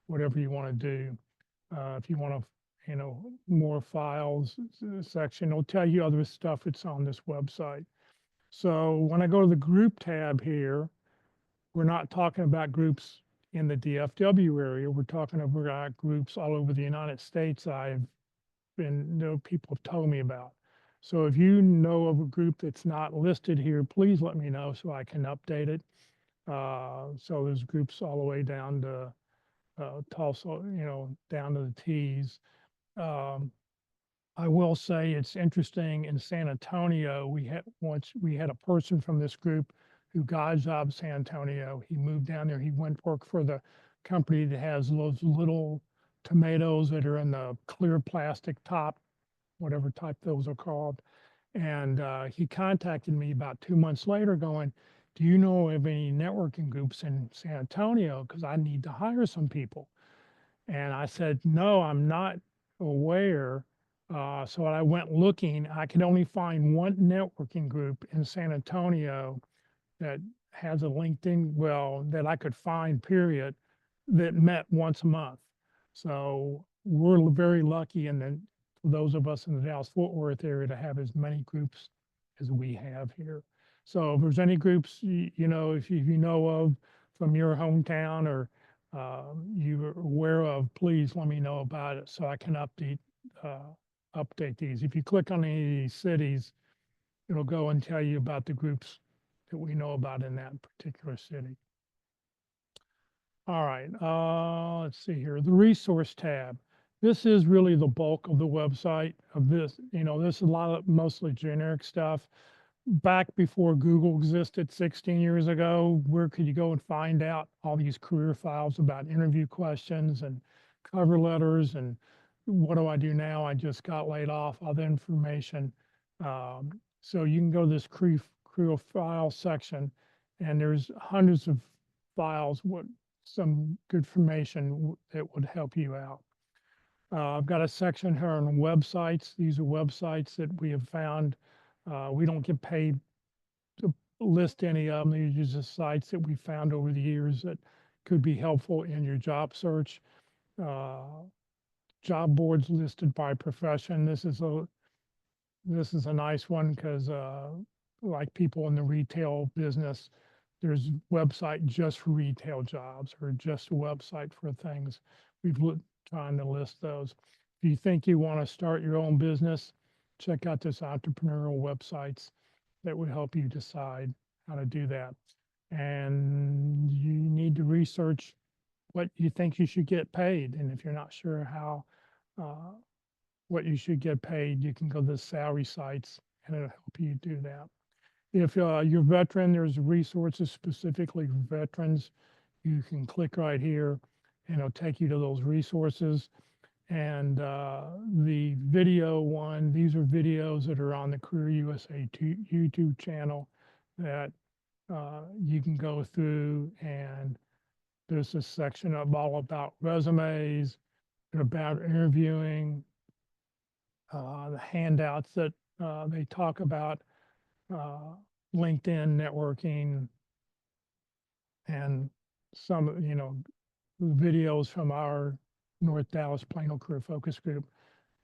whatever you want to do. If you want to, more files section, it'll tell you other stuff that's on this website. So when I go to the group tab here, we're not talking about groups in the DFW area. We're talking about groups all over the United States people have told me about. So if you know of a group that's not listed here, please let me know so I can update it. So there's groups all the way down to Tulsa, down to the T's. I will say it's interesting in San Antonio. We had a person from this group who got a job in San Antonio. He moved down there. He went work for the company that has those little tomatoes that are in the clear plastic top, whatever type those are called. And he contacted me about 2 months later going, do you know of any networking groups in San Antonio? Because I need to hire some people. And I said, no, I'm not aware. So I went looking. I could only find one networking group in San Antonio that has a LinkedIn, that I could find, period, that met once a month. So we're very lucky, and then those of us in the Dallas-Fort Worth area, to have as many groups as we have here. So if there's any groups, if you know of from your hometown or you're aware of, please let me know about it so I can update these. If you click on any of these cities, it'll go and tell you about the groups that we know about in that particular city. All right, let's see here. The resource tab. This is really the bulk of the website of this. This is a lot of mostly generic stuff. Back before Google existed 16 years ago, where could you go and find out all these career files about interview questions and cover letters and what do I do now? I just got laid off, other information. So you can go to this career file section, and there's hundreds of files with some good information that would help you out. I've got a section here on websites. These are websites that we have found. We don't get paid to list any of them. These are just sites that we found over the years that could be helpful in your job search. Job boards listed by profession. This is a nice one because like people in the retail business, there's a website just for retail jobs or just a website for things. We've trying to list those. If you think you want to start your own business, check out this entrepreneurial websites that would help you decide how to do that. And you need to research what you think you should get paid. And if you're not sure what you should get paid, you can go to the salary sites and it'll help you do that. If you're veteran, there's resources specifically for veterans. You can click right here and it'll take you to those resources. And the video one, these are videos that are on the Career USA YouTube channel that you can go through, and there's a section all about resumes, about interviewing, the handouts that they talk about, LinkedIn networking, and some, videos from our North Dallas Plano Career Focus Group.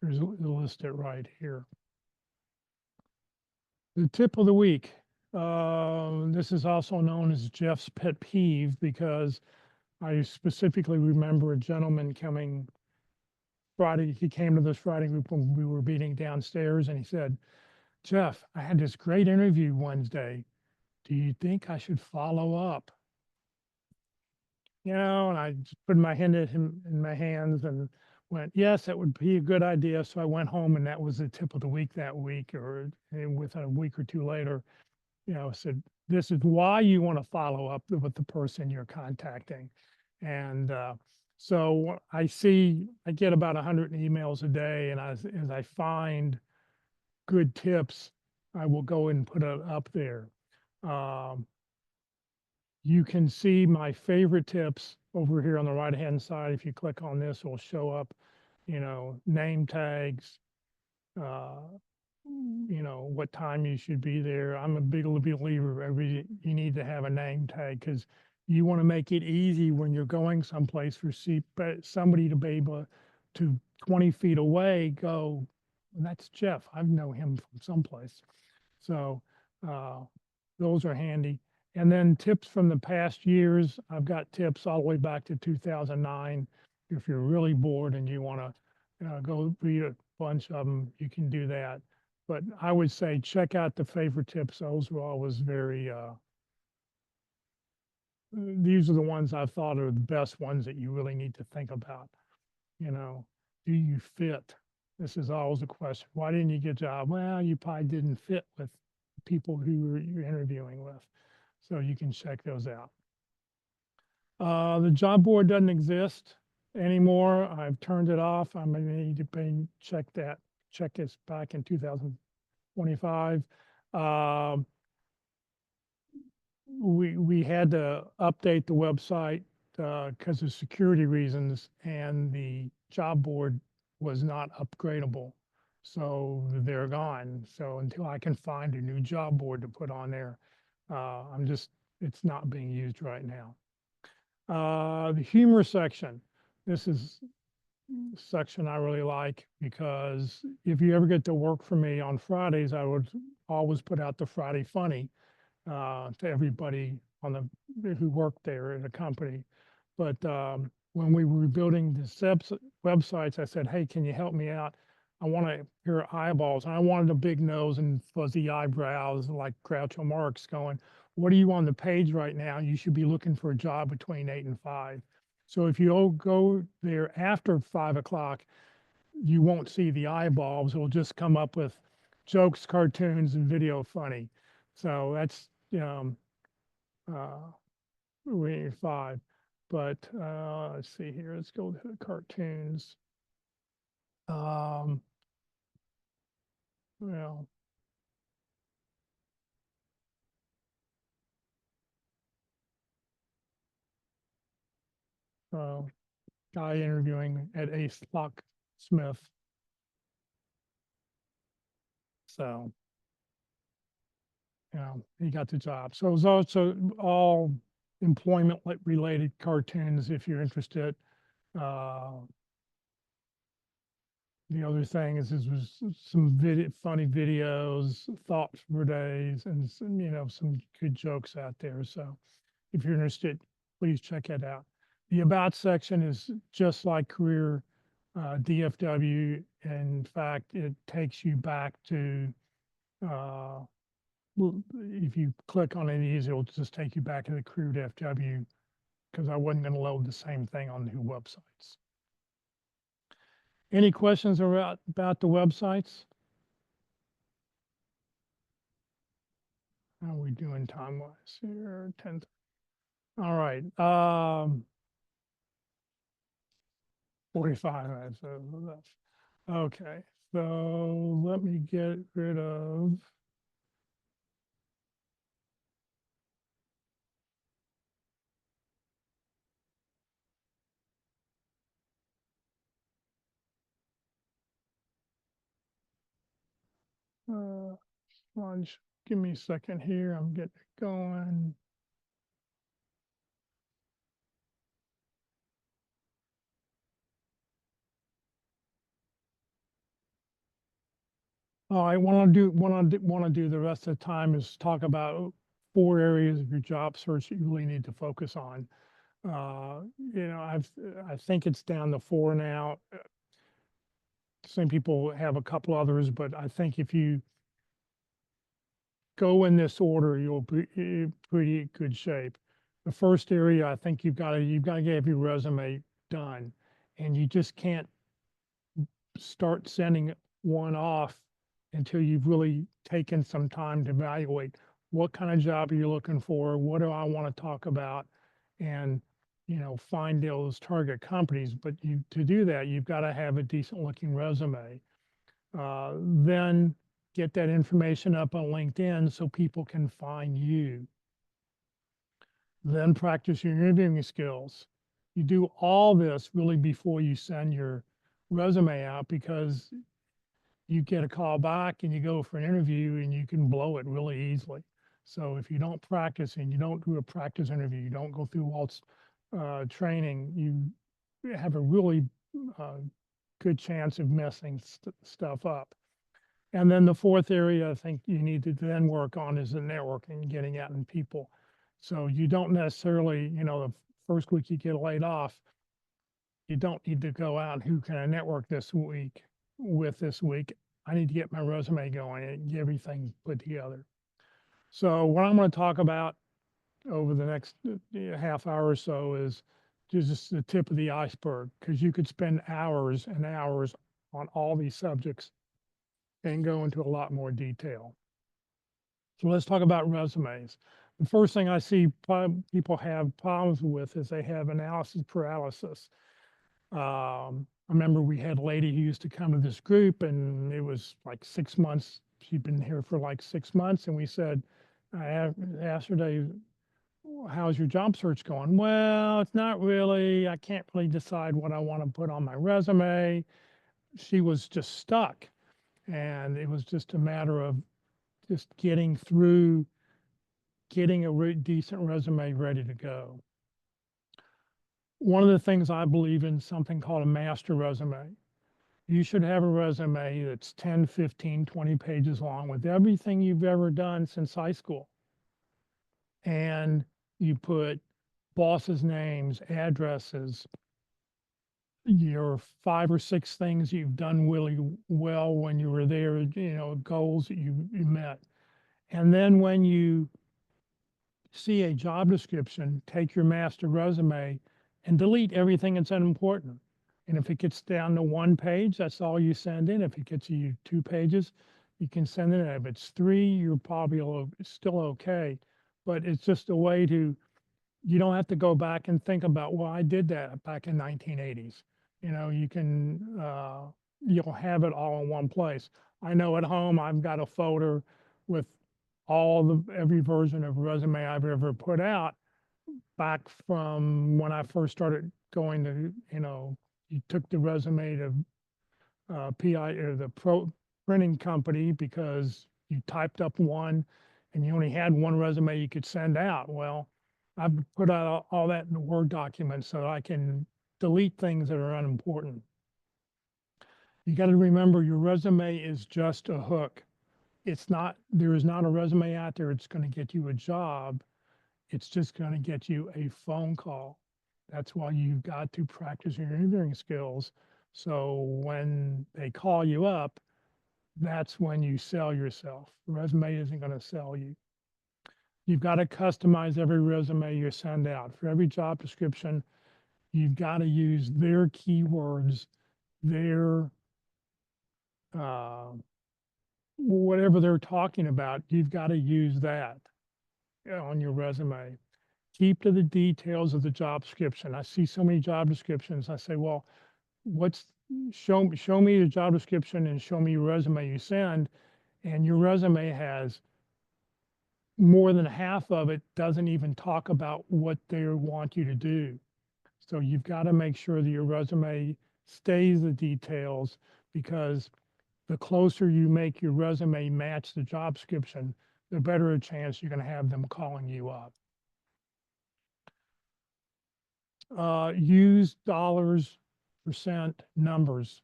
There's listed right here. The tip of the week. This is also known as Jeff's pet peeve, because I specifically remember a gentleman coming Friday. He came to this Friday group when we were meeting downstairs, and he said, "Jeff, I had this great interview Wednesday. Do you think I should follow up?" And I just put my hand at him in my hands and went, "Yes, that would be a good idea." So I went home, and that was the tip of the week that week, or within a week or two later, said, "This is why you want to follow up with the person you're contacting." And so I get about 100 emails a day, and as I find good tips, I will go and put it up there. You can see my favorite tips over here on the right-hand side. If you click on this, it will show up, name tags, what time you should be there. I'm a big believer you need to have a name tag, because you want to make it easy when you're going someplace for somebody to be able to 20 feet away go, "That's Jeff. I know him from someplace." So those are handy. And then tips from the past years. I've got tips all the way back to 2009. If you're really bored and you want to go read a bunch of them, you can do that. But I would say check out the favorite tips. Those were always very, these are the ones I thought are the best ones that you really need to think about. Do you fit? This is always a question. Why didn't you get a job? Well, you probably didn't fit with people who you're interviewing with. So you can check those out. The job board doesn't exist anymore. I've turned it off. I'm going to need to check this back in 2025. We had to update the website because of security reasons, and the job board was not upgradable. So they're gone. So until I can find a new job board to put on there, it's not being used right now. The humor section. This is a section I really like, because if you ever get to work for me on Fridays, I would always put out the Friday Funny to everybody who worked there in the company. But when we were building the websites, I said, "Hey, can you help me out? I want to hear eyeballs." And I wanted a big nose and fuzzy eyebrows like Groucho Marx going, "What are you on the page right now? You should be looking for a job between 8 and 5. So if you all go there after 5 o'clock, you won't see the eyeballs. It'll just come up with jokes, cartoons, and video funny. So that's, we 5. But let's see here. Let's go to the cartoons. Well, guy interviewing at Ace Locksmith. So, he got the job. So it was also all employment related cartoons if you're interested. The other thing is was some funny videos, thoughts for days, and some good jokes out there. So if you're interested, please check it out. The About section is just like Career DFW. In fact, it takes you back to, if you click on any of these, it'll just take you back to the Career DFW, because I wasn't going to load the same thing on the websites. Any questions about the websites? How are we doing time-wise here? 10. All right. 45 minutes. Okay. So let me get rid of. Lunch. Give me a second here. I'm getting it going. I want to do the rest of the time is talk about 4 areas of your job search that you really need to focus on. I think it's down to 4 now. Some people have a couple others, but I think if you go in this order, you'll be in pretty good shape. The first area, I think you've got to get your resume done, and you just can't start sending one off until you've really taken some time to evaluate what kind of job are you looking for, what do I want to talk about, and find those target companies. But to do that, you've got to have a decent looking resume. Then get that information up on LinkedIn so people can find you. Then practice your interviewing skills. You do all this really before you send your resume out, because you get a call back and you go for an interview and you can blow it really easily. So if you don't practice and you don't do a practice interview, you don't go through Walt's training, you have a really good chance of messing stuff up. And then the fourth area I think you need to then work on is the networking, getting out in people. So you don't necessarily, the first week you get laid off, you don't need to go out, who can I network this week? I need to get my resume going and get everything put together. So what I'm going to talk about over the next half hour or so is just the tip of the iceberg, because you could spend hours and hours on all these subjects and go into a lot more detail. So let's talk about resumes. The first thing I see people have problems with is they have analysis paralysis. I remember we had a lady who used to come to this group, and it was like 6 months. She'd been here for like 6 months, and we said, I asked her, how's your job search going? Well, it's not really. I can't really decide what I want to put on my resume. She was just stuck, and it was just a matter of just getting through, getting a decent resume ready to go. One of the things I believe in, something called a master resume. You should have a resume that's 10, 15, 20 pages long with everything you've ever done since high school. And you put bosses' names, addresses, your 5 or 6 things you've done really well when you were there, goals that you met. And then when you see a job description, take your master resume and delete everything that's unimportant. And if it gets down to 1 page, that's all you send in. If it gets you 2 pages, you can send it in. If it's 3, you're probably still okay. But it's just a way to, you don't have to go back and think about, well, I did that back in 1980s. You can, you'll have it all in one place. I know at home, I've got a folder with every version of resume I've ever put out back from when I first started going to, you took the resume to PI or the printing company because you typed up one and you only had one resume you could send out. Well, I've put out all that in a Word document so I can delete things that are unimportant. You got to remember your resume is just a hook. There is not a resume out there that's going to get you a job. It's just going to get you a phone call. That's why you've got to practice your interviewing skills. So when they call you up, that's when you sell yourself. The resume isn't going to sell you. You've got to customize every resume you send out. For every job description, you've got to use their keywords, their whatever they're talking about, you've got to use that. on your resume. Keep to the details of the job description. I see so many job descriptions. I say, well, show me the job description and show me your resume you send. And your resume has more than half of it doesn't even talk about what they want you to do. So you've got to make sure that your resume stays the details, because the closer you make your resume match the job description, the better a chance you're going to have them calling you up. Use dollars, percent, numbers.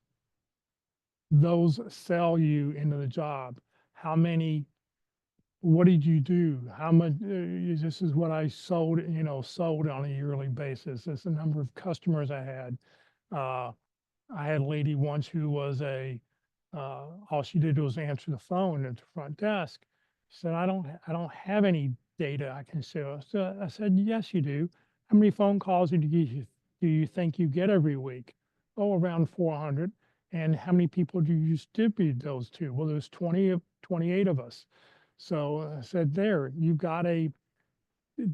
Those sell you into the job. How many, what did you do? How much, this is what I sold, sold on a yearly basis. This is the number of customers I had. I had a lady once who was all she did was answer the phone at the front desk. She said, I don't have any data I can show. So I said, yes, you do. How many phone calls do you think you get every week? Oh, around 400. And how many people do you distribute those to? Well, there's 28 of us. So I said, there, you've got a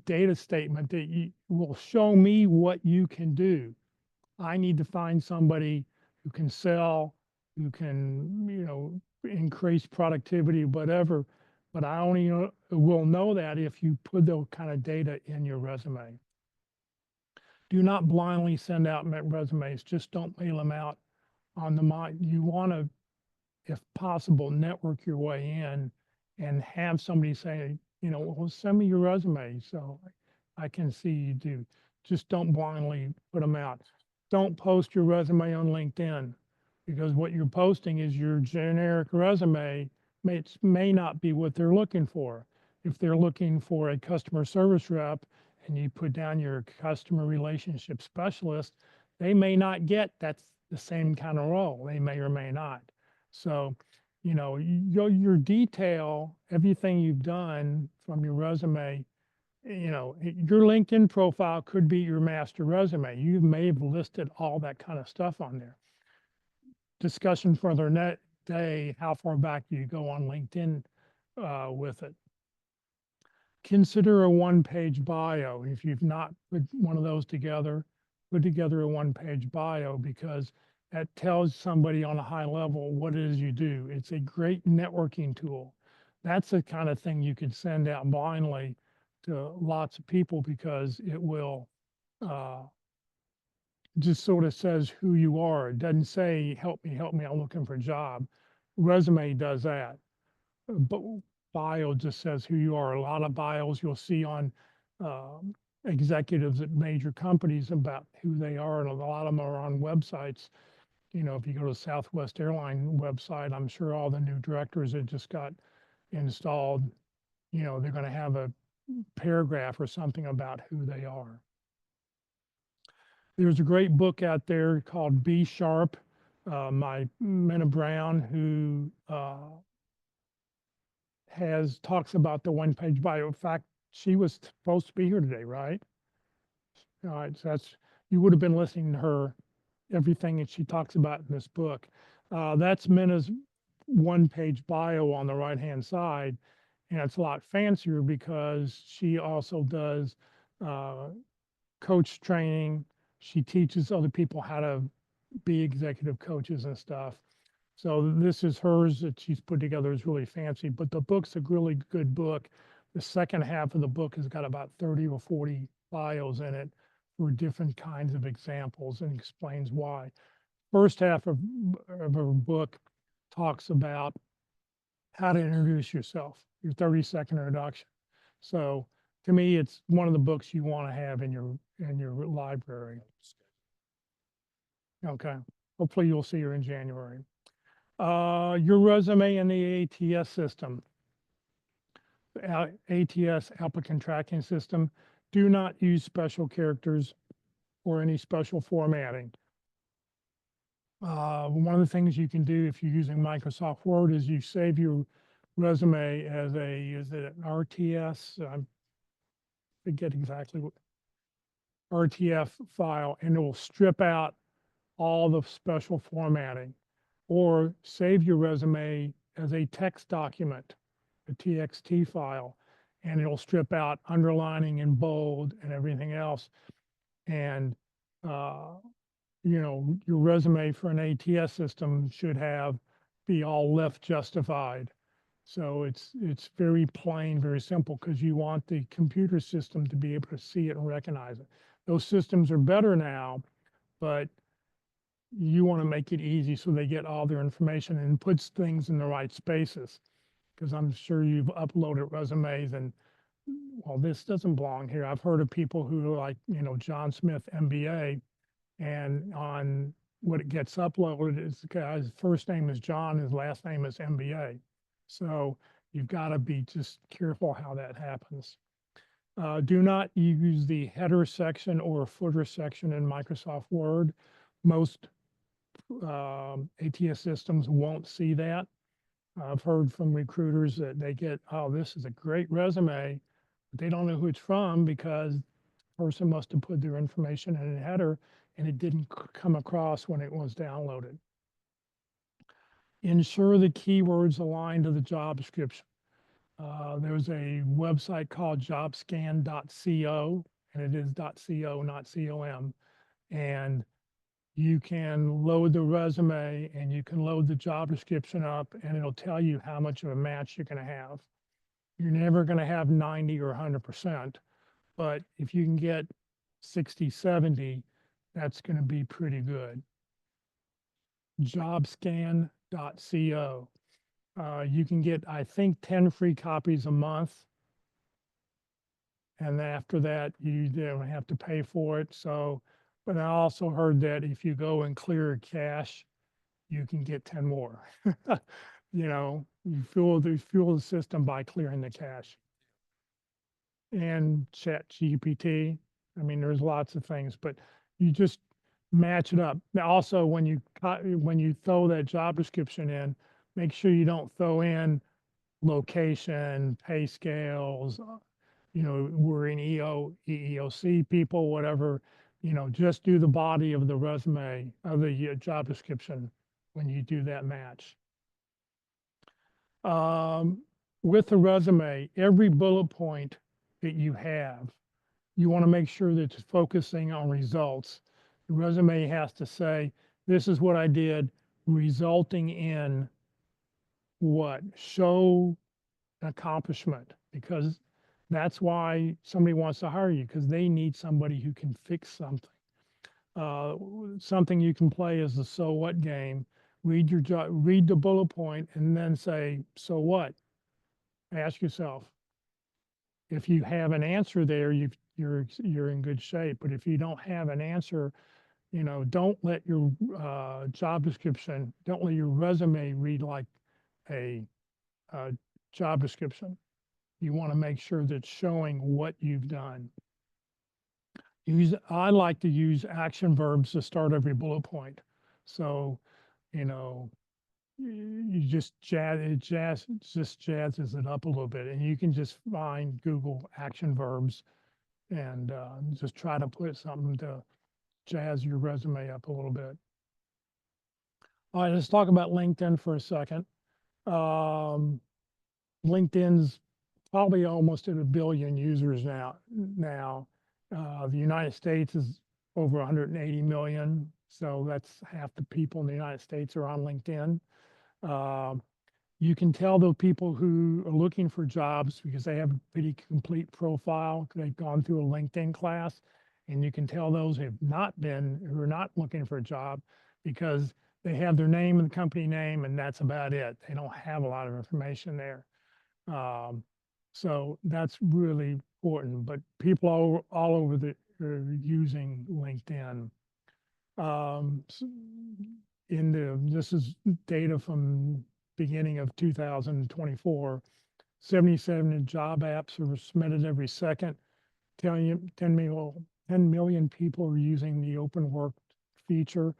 data statement that will show me what you can do. I need to find somebody who can sell, who can, increase productivity, whatever. But I only will know that if you put those kind of data in your resume. Do not blindly send out resumes. Just don't mail them out on the mind. You want to, if possible, network your way in and have somebody say, well, send me your resume so I can see you do. Just don't blindly put them out. Don't post your resume on LinkedIn, because what you're posting is your generic resume. It may not be what they're looking for. If they're looking for a customer service rep and you put down your customer relationship specialist, they may not get that's the same kind of role. They may or may not. So, your detail, everything you've done from your resume, your LinkedIn profile could be your master resume. You may have listed all that kind of stuff on there. Discussion for the day, how far back do you go on LinkedIn with it? Consider a one-page bio. If you've not put one of those together, put together a one-page bio, because that tells somebody on a high level what it is you do. It's a great networking tool. That's the kind of thing you could send out blindly to lots of people, because it will just sort of says who you are. It doesn't say, help me, I'm looking for a job. Resume does that. But bio just says who you are. A lot of bios you'll see on executives at major companies about who they are, and a lot of them are on websites. If you go to Southwest Airline website, I'm sure all the new directors that just got installed, they're going to have a paragraph or something about who they are. There's a great book out there called Be Sharp, by Minna Brown, who talks about the one-page bio. In fact, she was supposed to be here today, right? All right, so you would have been listening to her, everything that she talks about in this book. That's Minna's one-page bio on the right-hand side, and it's a lot fancier because she also does coach training. She teaches other people how to be executive coaches and stuff. So this is hers that she's put together. Is really fancy, but the book's a really good book. The second half of the book has got about 30 or 40 bios in it for different kinds of examples, and explains why. First half of her book talks about how to introduce yourself, your 30-second introduction. So to me, it's one of the books you want to have in your library. Okay, hopefully you'll see her in January. Your resume in the ATS system, ATS applicant tracking system. Do not use special characters or any special formatting. One of the things you can do if you're using Microsoft Word is you save your resume as is it an RTS? I forget exactly what RTF file, and it will strip out all the special formatting. Or save your resume as a text document, a TXT file, and it'll strip out underlining and bold and everything else. And, you know, your resume for an ATS system should be all left justified. So it's very plain, very simple, because you want the computer system to be able to see it and recognize it. Those systems are better now, but you want to make it easy so they get all their information and puts things in the right spaces. Because I'm sure you've uploaded resumes and, well, this doesn't belong here. I've heard of people who are like, you know, John Smith, MBA, and on what it gets uploaded is the guy's first name is John, his last name is MBA. So you've got to be just careful how that happens. Do not use the header section or footer section in Microsoft Word. Most ATS systems won't see that. I've heard from recruiters that they get, oh, this is a great resume, but they don't know who it's from because the person must have put their information in a header and it didn't come across when it was downloaded. Ensure the keywords align to the job description. There's a website called jobscan.co, and it is .co, not .com. And you can load the resume and you can load the job description up and it'll tell you how much of a match you're going to have. You're never going to have 90 or 100%, but if you can get 60, 70, that's going to be pretty good. Jobscan.co. You can get, I think, 10 free copies a month. And after that, you don't have to pay for it. So, but I also heard that if you go and clear cache, you can get 10 more. You know, you fuel the system by clearing the cache. And ChatGPT. I mean, there's lots of things, but you just match it up. Now, also, when you throw that job description in, make sure you don't throw in location, pay scales. You know, we're in EEOC people, whatever. You know, just do the body of the resume of the job description when you do that match. With the resume, every bullet point that you have, you want to make sure that it's focusing on results. The resume has to say, this is what I did, resulting in what? Show accomplishment, because that's why somebody wants to hire you, because they need somebody who can fix something. Something you can play is the so what game. Read the bullet point and then say, so what? Ask yourself. If you have an answer there, you're in good shape. But if you don't have an answer, you know, don't let your job description, don't let your resume read like a job description. You want to make sure that it's showing what you've done. I like to use action verbs to start every bullet point. So, you know, you just jazzes it up a little bit, and you can just find Google action verbs and just try to put something to jazz your resume up a little bit. All right, let's talk about LinkedIn for a second. LinkedIn's probably almost at 1 billion users now. The United States is over 180 million, so that's half the people in the United States are on LinkedIn. You can tell the people who are looking for jobs because they have a pretty complete profile. They've gone through a LinkedIn class, and you can tell those who are not looking for a job because they have their name and the company name, and that's about it. They don't have a lot of information there. So that's really important, but people all over are using LinkedIn. This is data from beginning of 2024. 77 job apps are submitted every second. 10 million people are using the open work feature,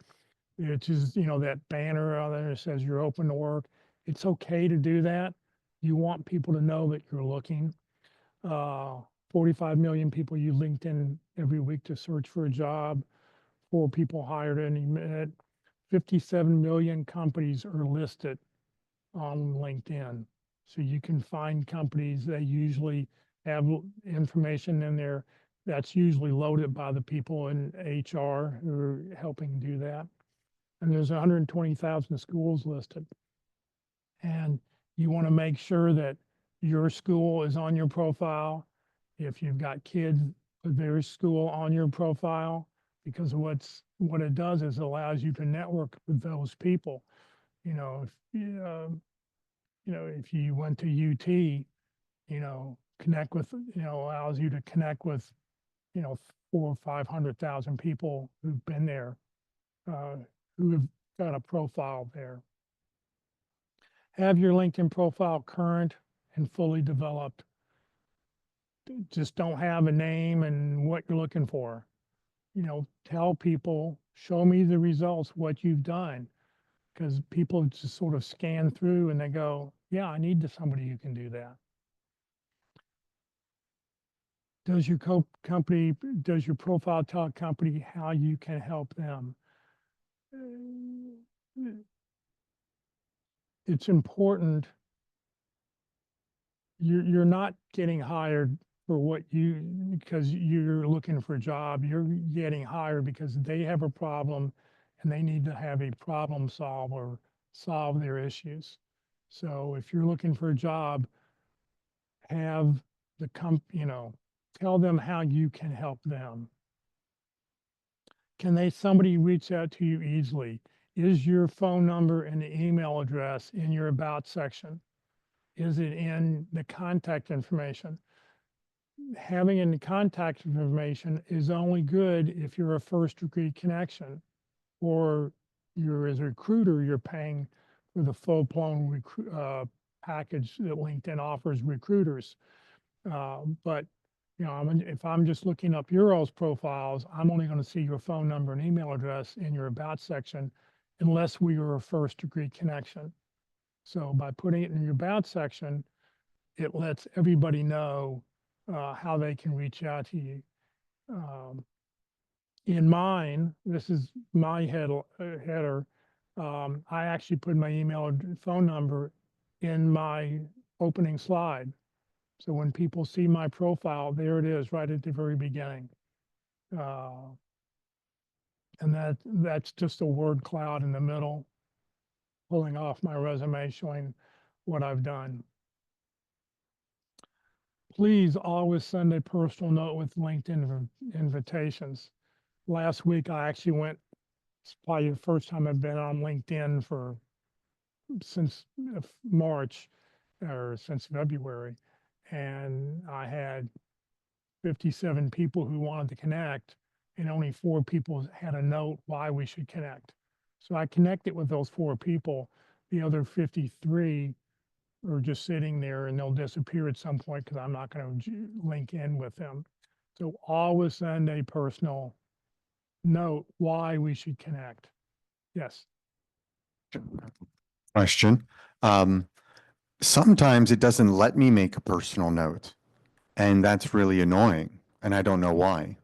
which is, you know, that banner out there that says you're open to work. It's okay to do that. You want people to know that you're looking. 45 million people use LinkedIn every week to search for a job. 4 people hired any minute. 57 million companies are listed on LinkedIn. So you can find companies. They usually have information in there that's usually loaded by the people in HR who are helping do that. And there's 120,000 schools listed. And you want to make sure that your school is on your profile. If you've got kids, put their school on your profile, because what it does is allows you to network with those people. You know, if you went to UT, connect with, allows you to connect with, 400,000 or 500,000 people who've been there, who have got a profile there. Have your LinkedIn profile current and fully developed. Just don't have a name and what you're looking for. Tell people, show me the results, what you've done, because people just sort of scan through and they go, yeah, I need somebody who can do that. Does your profile tell a company how you can help them? It's important. You're not getting hired for because you're looking for a job. You're getting hired because they have a problem and they need to have a problem solver solve their issues. So if you're looking for a job, have the tell them how you can help them. Can somebody reach out to you easily? Is your phone number and the email address in your about section? Is it in the contact information? Having in the contact information is only good if you're a first degree connection, or you're as a recruiter, you're paying for the full-blown package that LinkedIn offers recruiters. But if I'm just looking up your all's profiles, I'm only going to see your phone number and email address in your about section unless we are a first degree connection. So by putting it in your about section, it lets everybody know how they can reach out to you. In mine, this is my header. I actually put my email and phone number in my opening slide. So when people see my profile, there it is right at the very beginning. And that's just a word cloud in the middle, pulling off my resume, showing what I've done. Please always send a personal note with LinkedIn invitations. Last week, I actually it's probably the first time I've been on LinkedIn since March or since February. And I had 57 people who wanted to connect, and only 4 people had a note why we should connect. So I connected with those 4 people. The other 53 are just sitting there and they'll disappear at some point because I'm not going to link in with them. So always send a personal note why we should connect. Yes. Question. Sometimes it doesn't let me make a personal note, and that's really annoying, and I don't know why.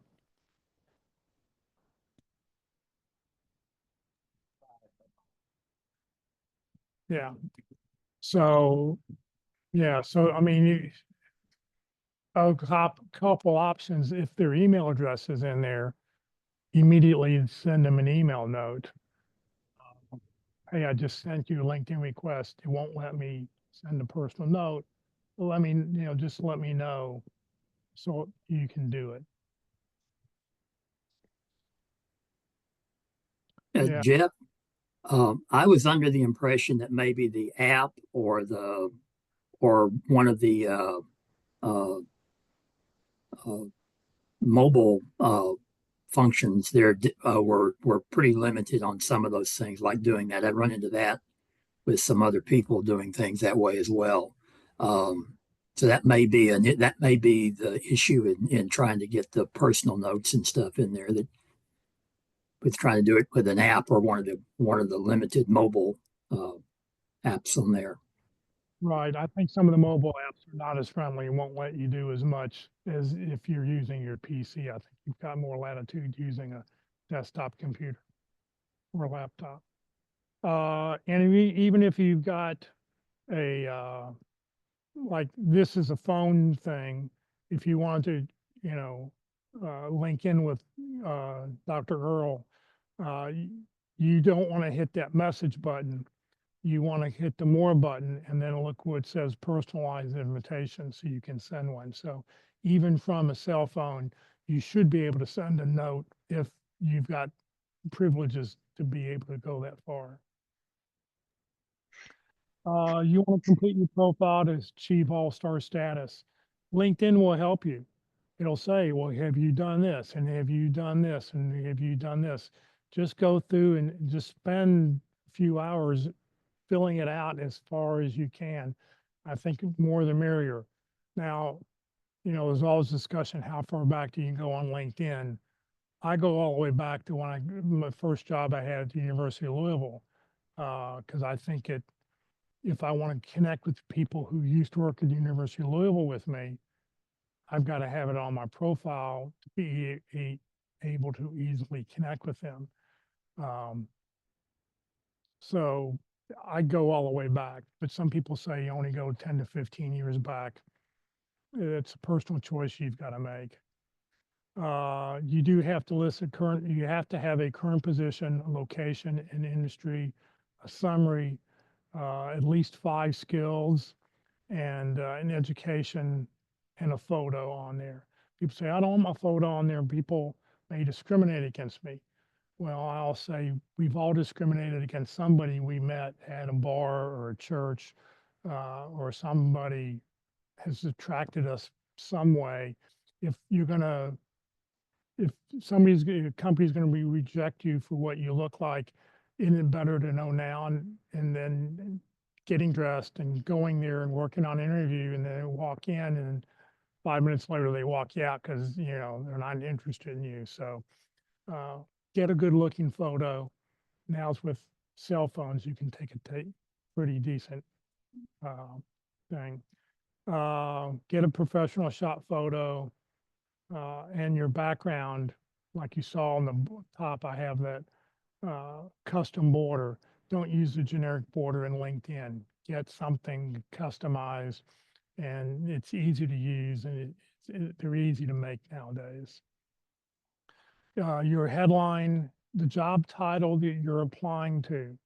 Yeah. So, yeah. So, I mean, a couple options. If their email address is in there, immediately send them an email note. Hey, I just sent you a LinkedIn request. It won't let me send a personal note. Let me, just let me know so you can do it. Yeah. Jeff, I was under the impression that maybe the app or one of the mobile functions there were pretty limited on some of those things, like doing that. I run into that with some other people doing things that way as well. So that may be the issue in trying to get the personal notes and stuff in there, that with trying to do it with an app or one of the limited mobile apps on there. Right. I think some of the mobile apps are not as friendly and won't let you do as much as if you're using your PC. I think you've got more latitude using a desktop computer or a laptop. And even if you've got like this is a phone thing, if you want to, you know, link in with Dr. Earl, you don't want to hit that message button. You want to hit the more button and then look what says personalized invitation so you can send one. So even from a cell phone, you should be able to send a note if you've got privileges to be able to go that far. You want to complete your profile to achieve all-star status. LinkedIn will help you. It'll say, well, have you done this? And have you done this? And have you done this? Just go through and just spend a few hours filling it out as far as you can. I think more the merrier. Now, you know, there's always discussion, how far back do you go on LinkedIn? I go all the way back to my first job I had at the University of Louisville, because I think if I want to connect with people who used to work at the University of Louisville with me, I've got to have it on my profile to be able to easily connect with them. So I go all the way back, but some people say you only go 10 to 15 years back. It's a personal choice you've got to make. You do have to list you have to have a current position, a location, an industry, a summary, at least 5 skills, and an education and a photo on there. People say, I don't want my photo on there. People may discriminate against me. Well, I'll say we've all discriminated against somebody we met at a bar or a church, or somebody has attracted us some way. If you're gonna, if a company's gonna reject you for what you look like, isn't it better to know now and then getting dressed and going there and working on an interview and then walk in and 5 minutes later they walk you out because, you know, they're not interested in you. So get a good looking photo. Now with cell phones, you can take a pretty decent thing. Get a professional shot photo, and your background, like you saw on the top, I have that custom border. Don't use the generic border in LinkedIn. Get something customized, and it's easy to use, and they're easy to make nowadays. Your headline, the job title that you're applying to.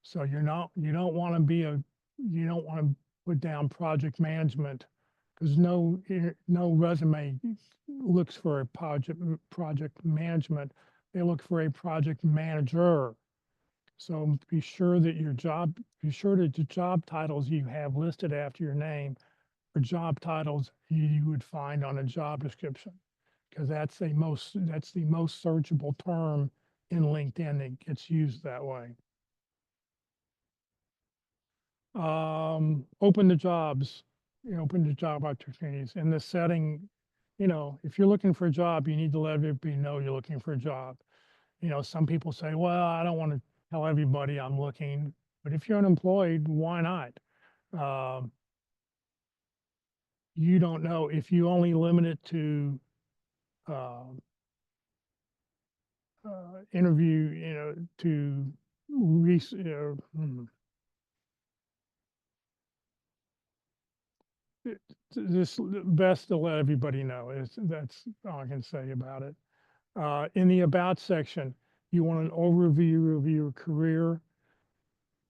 So you don't want to put down project management, because no resume looks for a project management. They look for a project manager. So be sure that the job titles you have listed after your name are job titles you would find on a job description, because that's the most searchable term in LinkedIn that gets used that way. Open the jobs, open the job opportunities. In this setting, if you're looking for a job, you need to let everybody know you're looking for a job. Some people say, well, I don't want to tell everybody I'm looking, but if you're unemployed, why not? You don't know if you only limit it to interview, to this best to let everybody know. That's all I can say about it. In the about section, you want an overview of your career,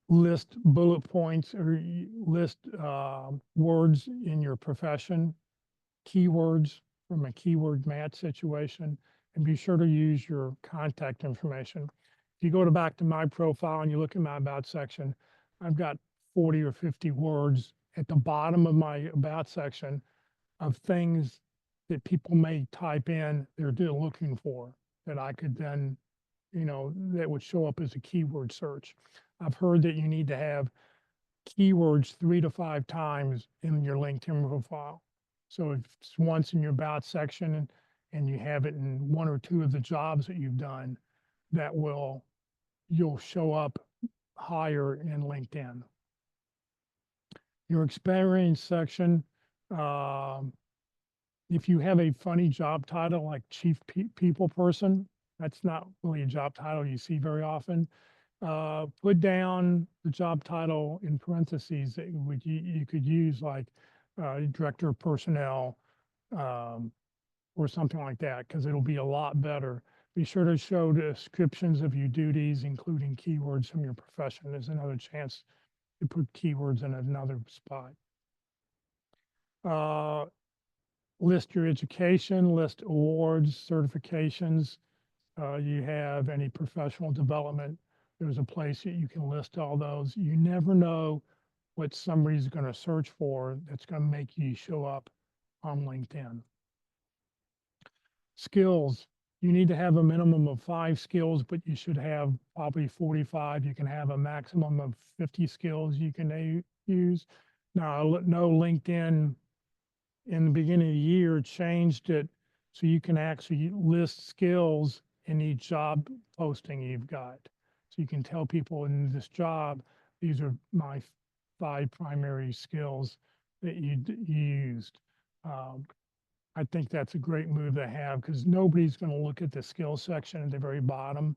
list bullet points or list words in your profession, keywords from a keyword match situation, and be sure to use your contact information. If you go back to my profile and you look at my about section, I've got 40 or 50 words at the bottom of my about section of things that people may type in they're looking for, that I could then, that would show up as a keyword search. I've heard that you need to have keywords 3 to 5 times in your LinkedIn profile. So if it's once in your about section and you have it in 1 or 2 of the jobs that you've done, you'll show up higher in LinkedIn. Your experience section, if you have a funny job title like chief people person, that's not really a job title you see very often. Put down the job title in parentheses that you could use, like director of personnel, or something like that, because it'll be a lot better. Be sure to show descriptions of your duties, including keywords from your profession. There's another chance to put keywords in another spot. List your education, list awards, certifications. You have any professional development. There's a place that you can list all those. You never know what somebody's going to search for that's going to make you show up on LinkedIn. Skills. You need to have a minimum of 5 skills, but you should have probably 45. You can have a maximum of 50 skills you can use. Now, I know LinkedIn in the beginning of the year changed it so you can actually list skills in each job posting you've got. So you can tell people in this job, these are my 5 primary skills that you used. I think that's a great move to have, because nobody's going to look at the skill section at the very bottom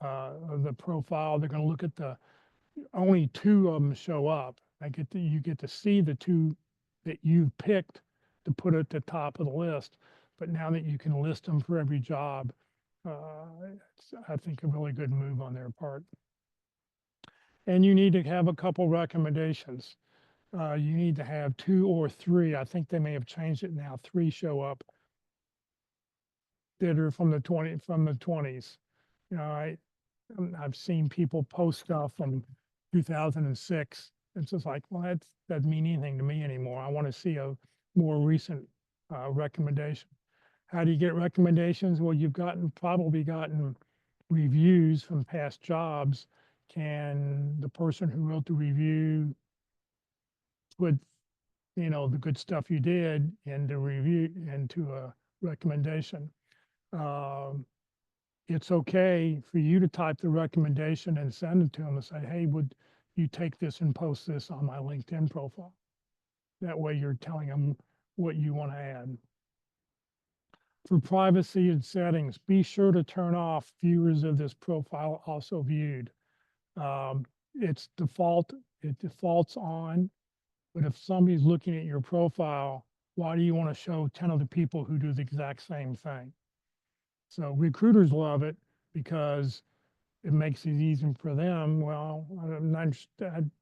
of the profile. They're going to look at only 2 of them show up. You get to see the 2 that you've picked to put at the top of the list. But now that you can list them for every job, it's, I think, a really good move on their part. And you need to have a couple recommendations. You need to have 2 or 3. I think they may have changed it now. 3 show up that are from the 20s. You know, I've seen people post stuff from 2006. It's just like, well, that doesn't mean anything to me anymore. I want to see a more recent recommendation. How do you get recommendations? Well, you've probably gotten reviews from past jobs. Can the person who wrote the review put, you know, the good stuff you did into a recommendation? It's okay for you to type the recommendation and send it to them and say, hey, would you take this and post this on my LinkedIn profile? That way you're telling them what you want to add. For privacy and settings, be sure to turn off viewers of this profile also viewed. It defaults on, but if somebody's looking at your profile, why do you want to show 10 other people who do the exact same thing? So recruiters love it because it makes it easy for them. Well, I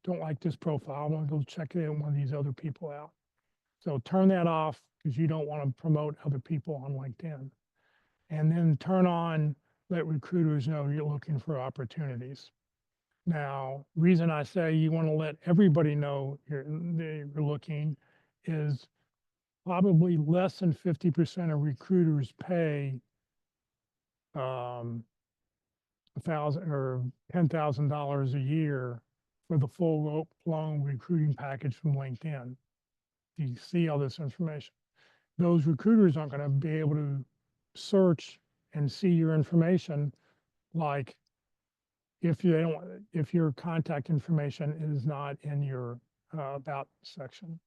don't like this profile. I want to go check one of these other people out. So turn that off, because you don't want to promote other people on LinkedIn. And then turn on, let recruiters know you're looking for opportunities. Now, reason I say you want to let everybody know you're looking is probably less than 50% of recruiters pay $1,000 or $10,000 a year for the full-blown recruiting package from LinkedIn. You see all this information. Those recruiters aren't going to be able to search and see your information, like if your contact information is not in your about section.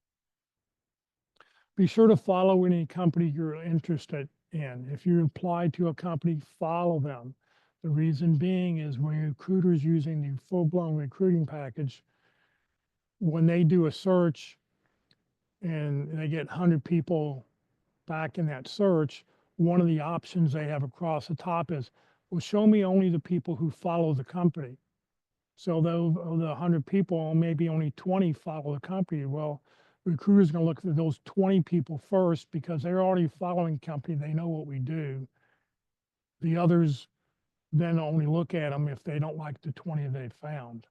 Be sure to follow any company you're interested in. If you apply to a company, follow them. The reason being is when recruiters using the full-blown recruiting package, when they do a search and they get 100 people back in that search, one of the options they have across the top is, well, show me only the people who follow the company. So though of the 100 people, maybe only 20 follow the company. Well, recruiters are going to look for those 20 people first, because they're already following the company. They know what we do. The others then only look at them if they don't like the 20 they found.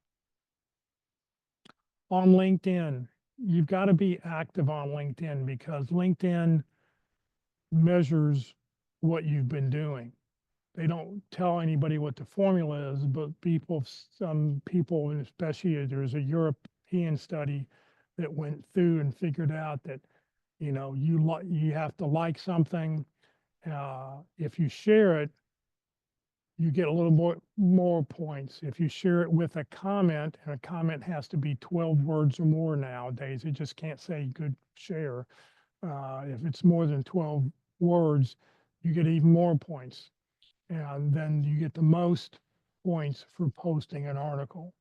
On LinkedIn, you've got to be active on LinkedIn, because LinkedIn measures what you've been doing. They don't tell anybody what the formula is, but some people, especially there's a European study that went through and figured out that, you know, you have to like something. If you share it, you get a little more points. If you share it with a comment, and a comment has to be 12 words or more nowadays, it just can't say good share. If it's more than 12 words, you get even more points. And then you get the most points for posting an article.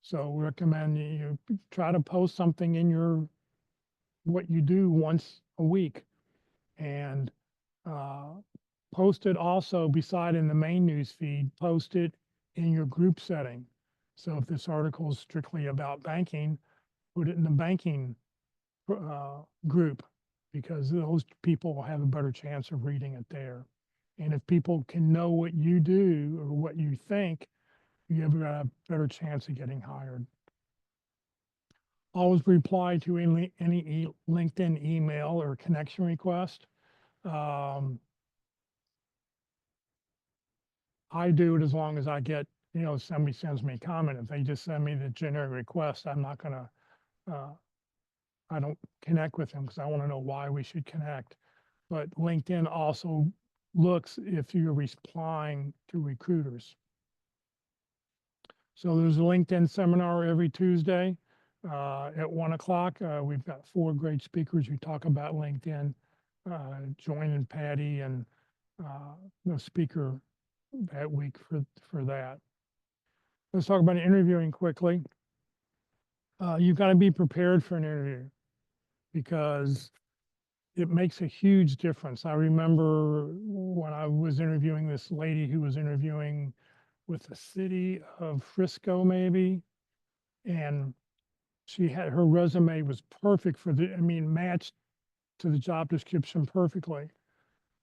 So recommend you try to post something in what you do once a week. And post it also beside in the main news feed, post it in your group setting. So if this article is strictly about banking, put it in the banking group, because those people will have a better chance of reading it there. And if people can know what you do or what you think, you have a better chance of getting hired. Always reply to any LinkedIn email or connection request. I do it as long as I get, somebody sends me a comment. If they just send me the generic request, I'm not gonna, I don't connect with them because I want to know why we should connect. But LinkedIn also looks if you're replying to recruiters. So there's a LinkedIn seminar every Tuesday at 1 o'clock. We've got 4 great speakers who talk about LinkedIn. Joining Patty and the speaker that week for that. Let's talk about interviewing quickly. You've got to be prepared for an interview because it makes a huge difference. I remember when I was interviewing this lady who was interviewing with the city of Frisco, maybe, and she had, her resume was perfect for matched to the job description perfectly.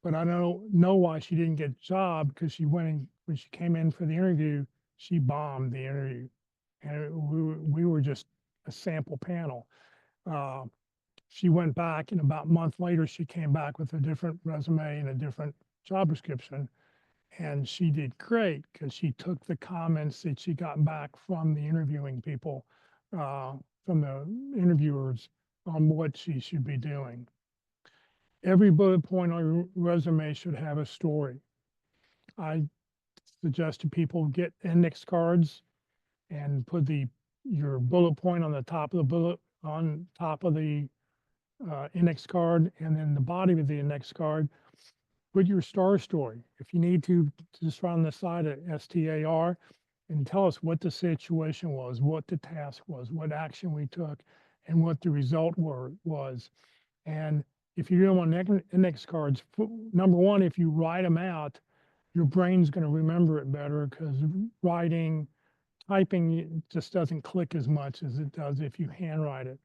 But I don't know why she didn't get the job, because she went in, when she came in for the interview, she bombed the interview. And we were just a sample panel. She went back, and about a month later, she came back with a different resume and a different job description. And she did great because she took the comments that she got back from the interviewing people, from the interviewers, on what she should be doing. Every bullet point on your resume should have a story. I suggest to people get index cards and put your bullet point on the top of the index card, and then the body of the index card, put your star story. If you need to, just write on the side of STAR and tell us what the situation was, what the task was, what action we took, and what the result was. And if you do them on index cards, number one, if you write them out, your brain's going to remember it better, because typing just doesn't click as much as it does if you handwrite it.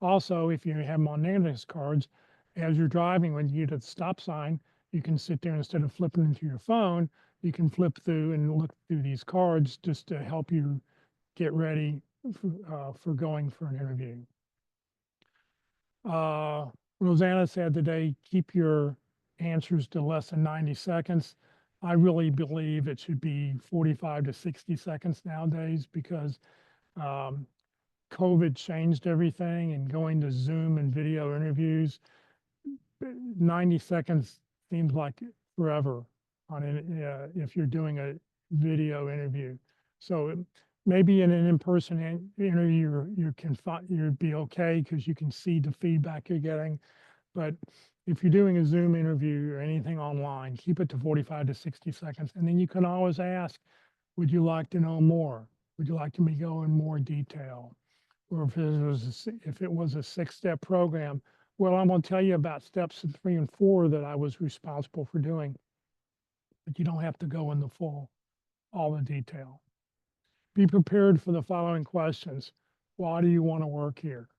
Also, if you have them on index cards, as you're driving, when you get to the stop sign, you can sit there, instead of flipping into your phone, you can flip through and look through these cards just to help you get ready for going for an interview. Rosanna said today, keep your answers to less than 90 seconds. I really believe it should be 45 to 60 seconds nowadays, because COVID changed everything, and going to Zoom and video interviews, 90 seconds seems like forever if you're doing a video interview. So maybe in an in-person interview, you'd be okay because you can see the feedback you're getting. But if you're doing a Zoom interview or anything online, keep it to 45 to 60 seconds. And then you can always ask, would you like to know more? Would you like me to go in more detail? Or if it was a 6-step program, well, I'm going to tell you about steps 3 and 4 that I was responsible for doing. But you don't have to go into all the detail. Be prepared for the following questions. Why do you want to work here?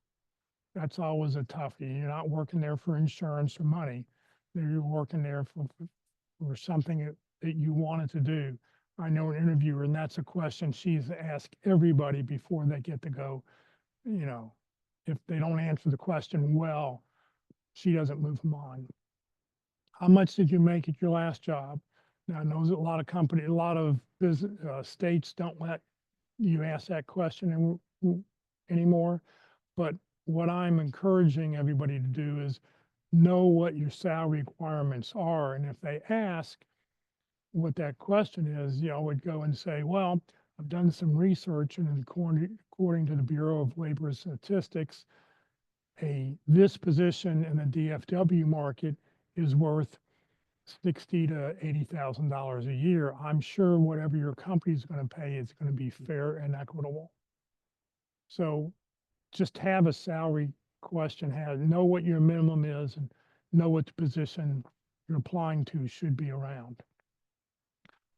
That's always a toughie. You're not working there for insurance or money. You're working there for something that you wanted to do. I know an interviewer, and that's a question she's asked everybody before they get to go. If they don't answer the question well, she doesn't move them on. How much did you make at your last job? Now, I know a lot of business states don't let you ask that question anymore. But what I'm encouraging everybody to do is know what your salary requirements are. And if they ask what that question is, I would go and say, well, I've done some research, and according to the Bureau of Labor Statistics, this position in the DFW market is worth $60,000 to $80,000 a year. I'm sure whatever your company is going to pay is going to be fair and equitable. So just have a salary question has, know what your minimum is and know what the position you're applying to should be around.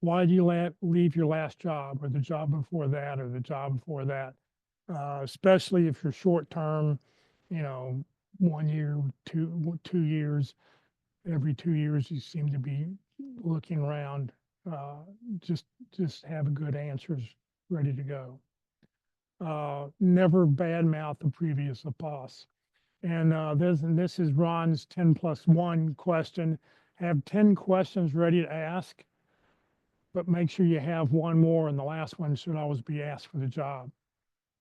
Why do you leave your last job or the job before that or the job before that? Especially if you're short term, 1 year, 2 years, every 2 years you seem to be looking around. Just have good answers ready to go. Never badmouth the previous boss. And this is Ron's 10+1 question. Have 10 questions ready to ask, but make sure you have one more, and the last one should always be asked for the job.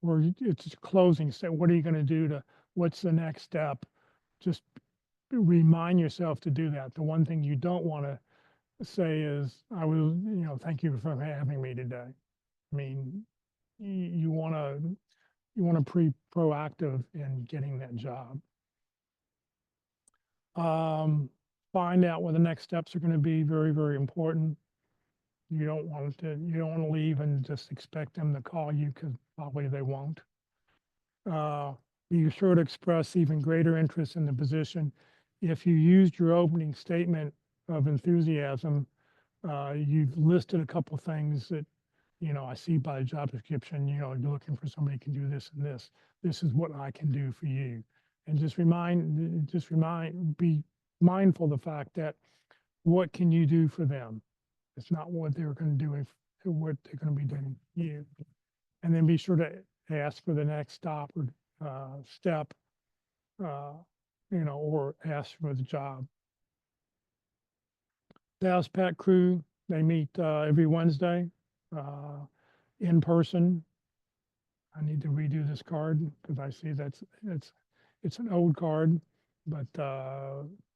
Or it's closing. So what are you going to do what's the next step? Just remind yourself to do that. The one thing you don't want to say is, thank you for having me today. I mean, you want to be proactive in getting that job. Find out what the next steps are going to be. Very, very important. You don't want to leave and just expect them to call you, because probably they won't. Be sure to express even greater interest in the position. If you used your opening statement of enthusiasm, you've listed a couple things that, I see by the job description, you're looking for somebody who can do this and this. This is what I can do for you. And be mindful of the fact that what can you do for them? It's not what they're going to do, what they're going to be doing for you. And then be sure to ask for the next stop or step, or ask for the job. Dallas PAC crew, they meet every Wednesday in person. I need to redo this card because I see it's an old card. But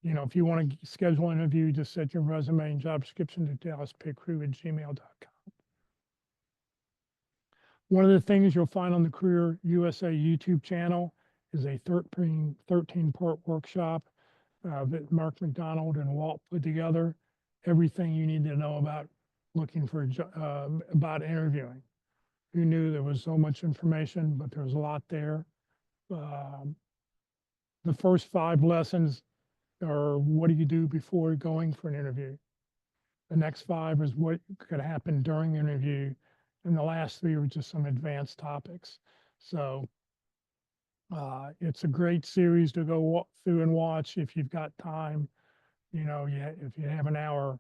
if you want to schedule an interview, just set your resume and job description to dallaspiccrew@gmail.com. One of the things you'll find on the Career USA YouTube channel is a 13-part workshop that Mark McDonald and Walt put together. Everything you need to know about looking for about interviewing. Who knew there was so much information, but there's a lot there. The first 5 lessons are what do you do before going for an interview? The next 5 is what could happen during the interview. And the last 3 are just some advanced topics. So it's a great series to go through and watch if you've got time. If you have an hour,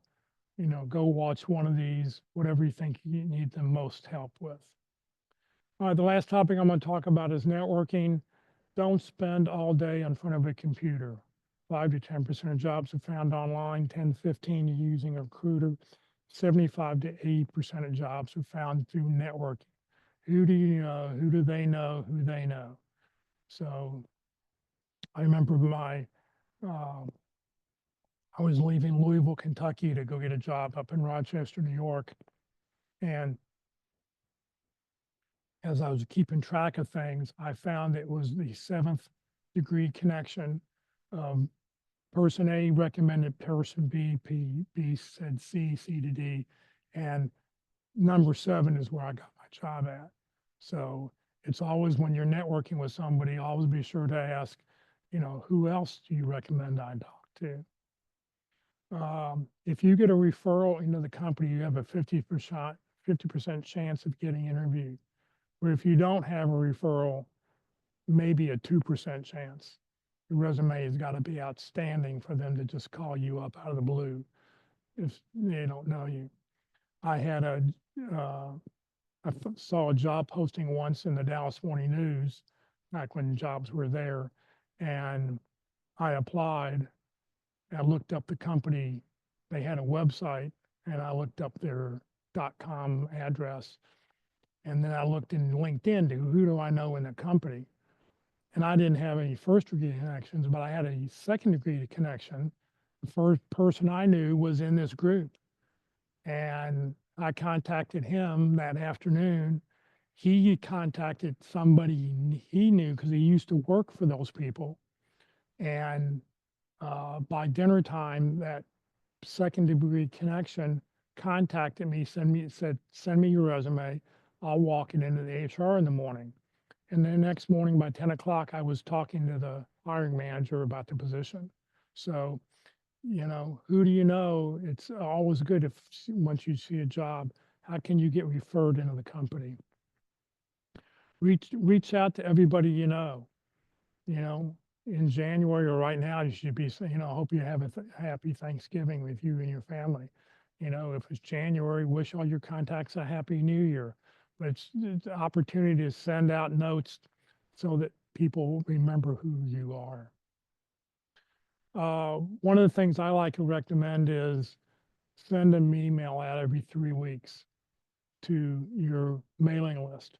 go watch one of these, whatever you think you need the most help with. The last topic I'm going to talk about is networking. Don't spend all day in front of a computer. 5 to 10% of jobs are found online, 10 to 15 using a recruiter. 75 to 80% of jobs are found through networking. Who do you know? Who do they know? Who they know? So I remember I was leaving Louisville, Kentucky to go get a job up in Rochester, New York. And as I was keeping track of things, I found it was the 7th degree connection. Person A recommended person B, B said C, C to D, and number 7 is where I got my job at. So it's always when you're networking with somebody, always be sure to ask, who else do you recommend I talk to? If you get a referral into the company, you have a 50% chance of getting interviewed. Or if you don't have a referral, maybe a 2% chance. Your resume has got to be outstanding for them to just call you up out of the blue if they don't know you. I saw a job posting once in the Dallas Morning News back when jobs were there, and I applied. I looked up the company. They had a website, and I looked up their .com address, and then I looked in LinkedIn to who do I know in the company. And I didn't have any first-degree connections, but I had a second-degree connection. The first person I knew was in this group. And I contacted him that afternoon. He contacted somebody he knew because he used to work for those people. And by dinner time, that second-degree connection contacted me, said, send me your resume. I'll walk it into the HR in the morning. And the next morning by 10 o'clock, I was talking to the hiring manager about the position. So, you know, who do you know? It's always good if once you see a job, how can you get referred into the company? Reach out to everybody you know. You know, in January or right now, you should be saying, you know, I hope you have a happy Thanksgiving with you and your family. You know, if it's January, wish all your contacts a happy new year. But it's an opportunity to send out notes so that people remember who you are. One of the things I like to recommend is send an email out every 3 weeks to your mailing list.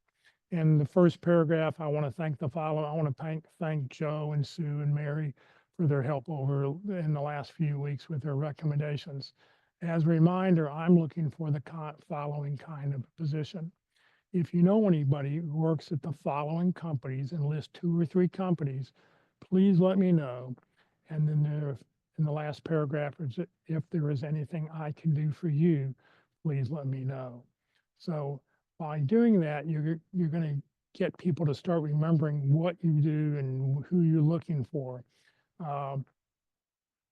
In the first paragraph, I want to thank the following. I want to thank Joe and Sue and Mary for their help over in the last few weeks with their recommendations. As a reminder, I'm looking for the following kind of position. If you know anybody who works at the following companies and list 2 or 3 companies, please let me know. And then there, in the last paragraph, if there is anything I can do for you, please let me know. So by doing that, you're going to get people to start remembering what you do and who you're looking for.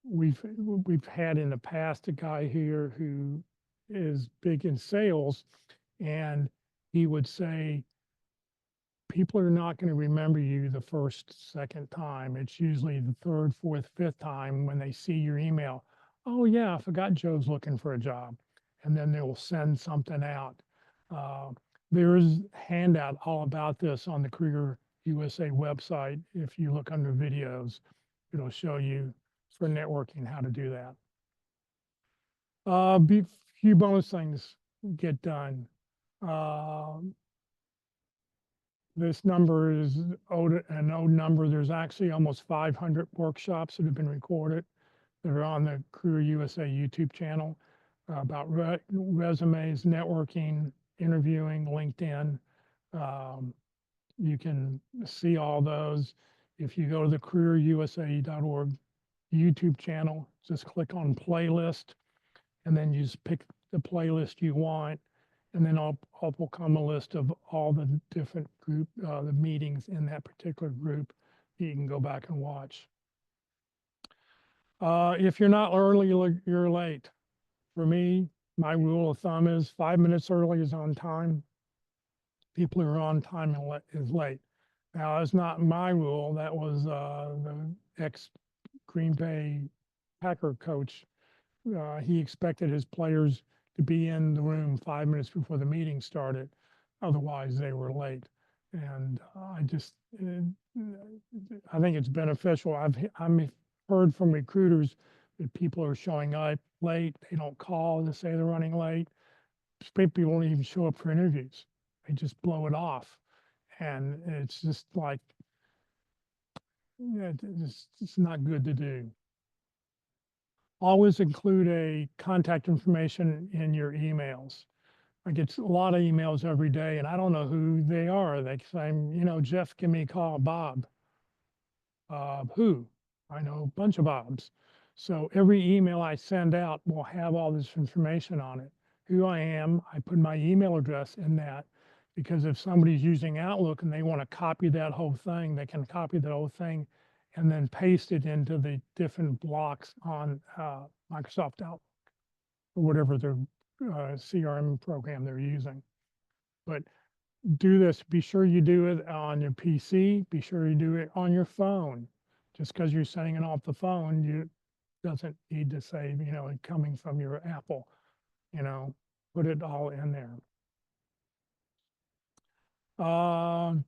We've had in the past a guy here who is big in sales, and he would say, people are not going to remember you the first, second time. It's usually the third, fourth, fifth time when they see your email. Oh yeah, I forgot Joe's looking for a job. And then they will send something out. There is a handout all about this on the Career USA website. If you look under videos, it'll show you for networking how to do that. Few bonus things get done. This number is an old number. There's actually almost 500 workshops that have been recorded that are on the Career USA YouTube channel about resumes, networking, interviewing, LinkedIn. You can see all those. If you go to the careerusa.org YouTube channel, just click on playlist, and then you just pick the playlist you want. And then up will come a list of all the different the meetings in that particular group that you can go back and watch. If you're not early, you're late. For me, my rule of thumb is 5 minutes early is on time. People who are on time is late. Now, that's not my rule. That was the ex-Green Bay Packer coach. He expected his players to be in the room 5 minutes before the meeting started. Otherwise, they were late. And I think it's beneficial. I've heard from recruiters that people are showing up late. They don't call to say they're running late. People won't even show up for interviews. They just blow it off. And it's just like, it's not good to do. Always include a contact information in your emails. I get a lot of emails every day, and I don't know who they are. They say, you know, Jeff, give me a call, Bob. Who? I know a bunch of Bobs. So every email I send out will have all this information on it. Who I am, I put my email address in that, because if somebody's using Outlook and they want to copy that whole thing, they can copy the whole thing and then paste it into the different blocks on Microsoft Outlook or whatever their CRM program they're using. But do this, be sure you do it on your PC, be sure you do it on your phone. Just because you're sending it off the phone, you doesn't need to say, you know, it coming from your Apple, you know, put it all in there.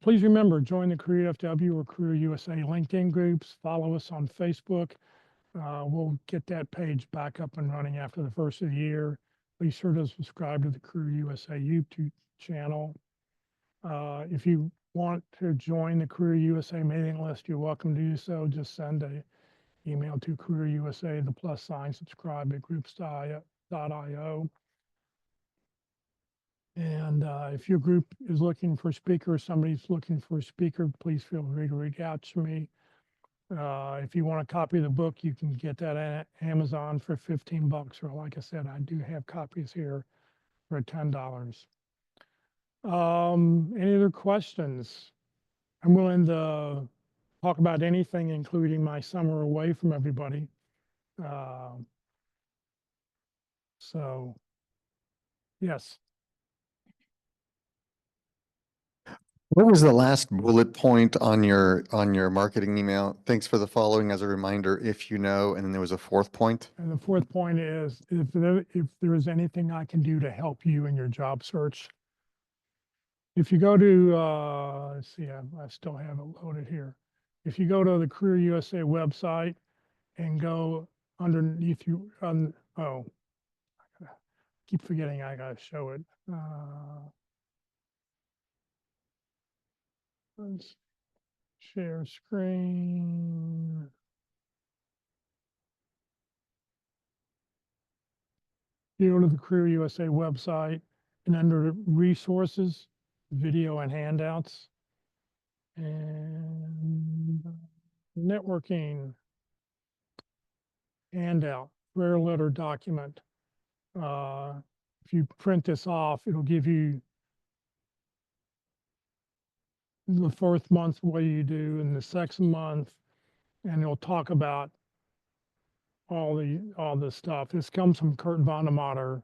Please remember, join the CareerDFW or Career USA LinkedIn groups. Follow us on Facebook. We'll get that page back up and running after the first of the year. Be sure to subscribe to the Career USA YouTube channel. If you want to join the Career USA mailing list, you're welcome to do so. Just send an email to Career USA, the +, subscribe at groups.io. And if your group is looking for a speaker or somebody's looking for a speaker, please feel free to reach out to me. If you want a copy of the book, you can get that at Amazon for $15, or like I said, I do have copies here for $10. Any other questions? I'm willing to talk about anything, including my summer away from everybody. So, yes. What was the last bullet point on your marketing email? Thanks for the following as a reminder, if you know, and then there was a fourth point. And the fourth point is if there is anything I can do to help you in your job search. If you go to, let's see, I still have it loaded here. If you go to the Career USA website and go underneath oh, I keep forgetting I gotta show it. Let's share screen. You go to the Career USA website and under resources, video and handouts, and networking handout, career letter document. If you print this off, it'll give you the first month what you do and the second month, and it'll talk about all the stuff. This comes from Kurt Vonnemotter,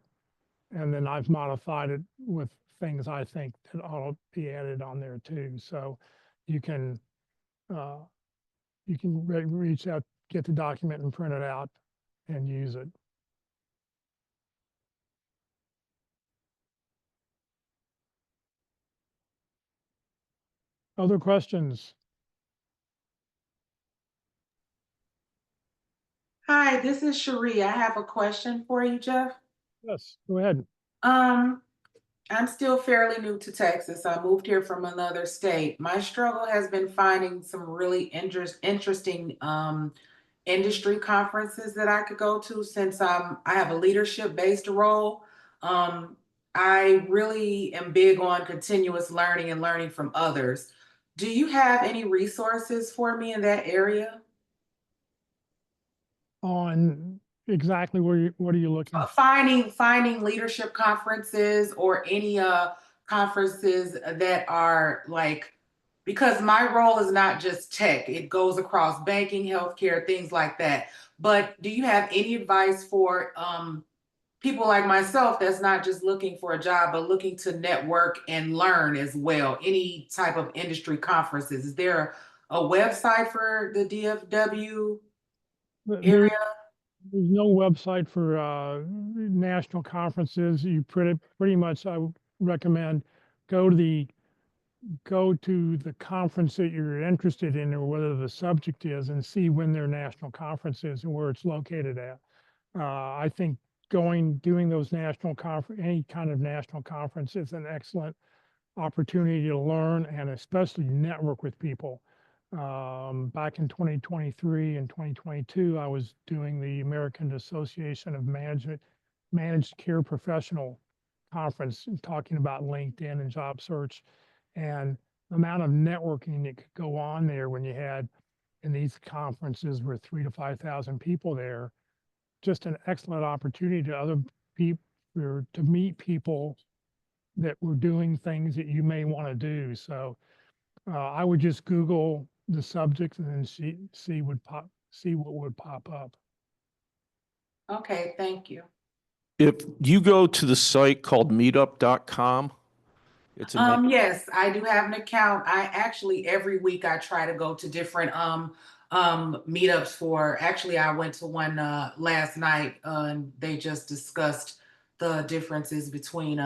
and then I've modified it with things I think that ought to be added on there too. So you can reach out, get the document and print it out and use it. Other questions? Hi, this is Cherie. I have a question for you, Jeff. Yes, go ahead. I'm still fairly new to Texas. I moved here from another state. My struggle has been finding some really interesting industry conferences that I could go to since I have a leadership-based role. I really am big on continuous learning and learning from others. Do you have any resources for me in that area? On exactly what are you looking for? Finding leadership conferences or any conferences that are like, because my role is not just tech, it goes across banking, healthcare, things like that. But do you have any advice for people like myself that's not just looking for a job, but looking to network and learn as well? Any type of industry conferences? Is there a website for the DFW area? There's no website for national conferences. You pretty much, I would recommend go to the conference that you're interested in or whether the subject is and see when their national conference is and where it's located at. I think doing those any kind of national conference is an excellent opportunity to learn and especially network with people. Back in 2023 and 2022, I was doing the American Association of Managed Care Professional conference talking about LinkedIn and job search, and the amount of networking that could go on there when you had in these conferences were 3,000 to 5,000 people there. Just an excellent opportunity to other people to meet people that were doing things that you may want to do. So I would just Google the subject and then see what would pop up. Okay, thank you. If you go to the site called meetup.com, it's a Yes, I do have an account. I actually every week I try to go to different meetups for. Actually, I went to one last night and they just discussed the differences between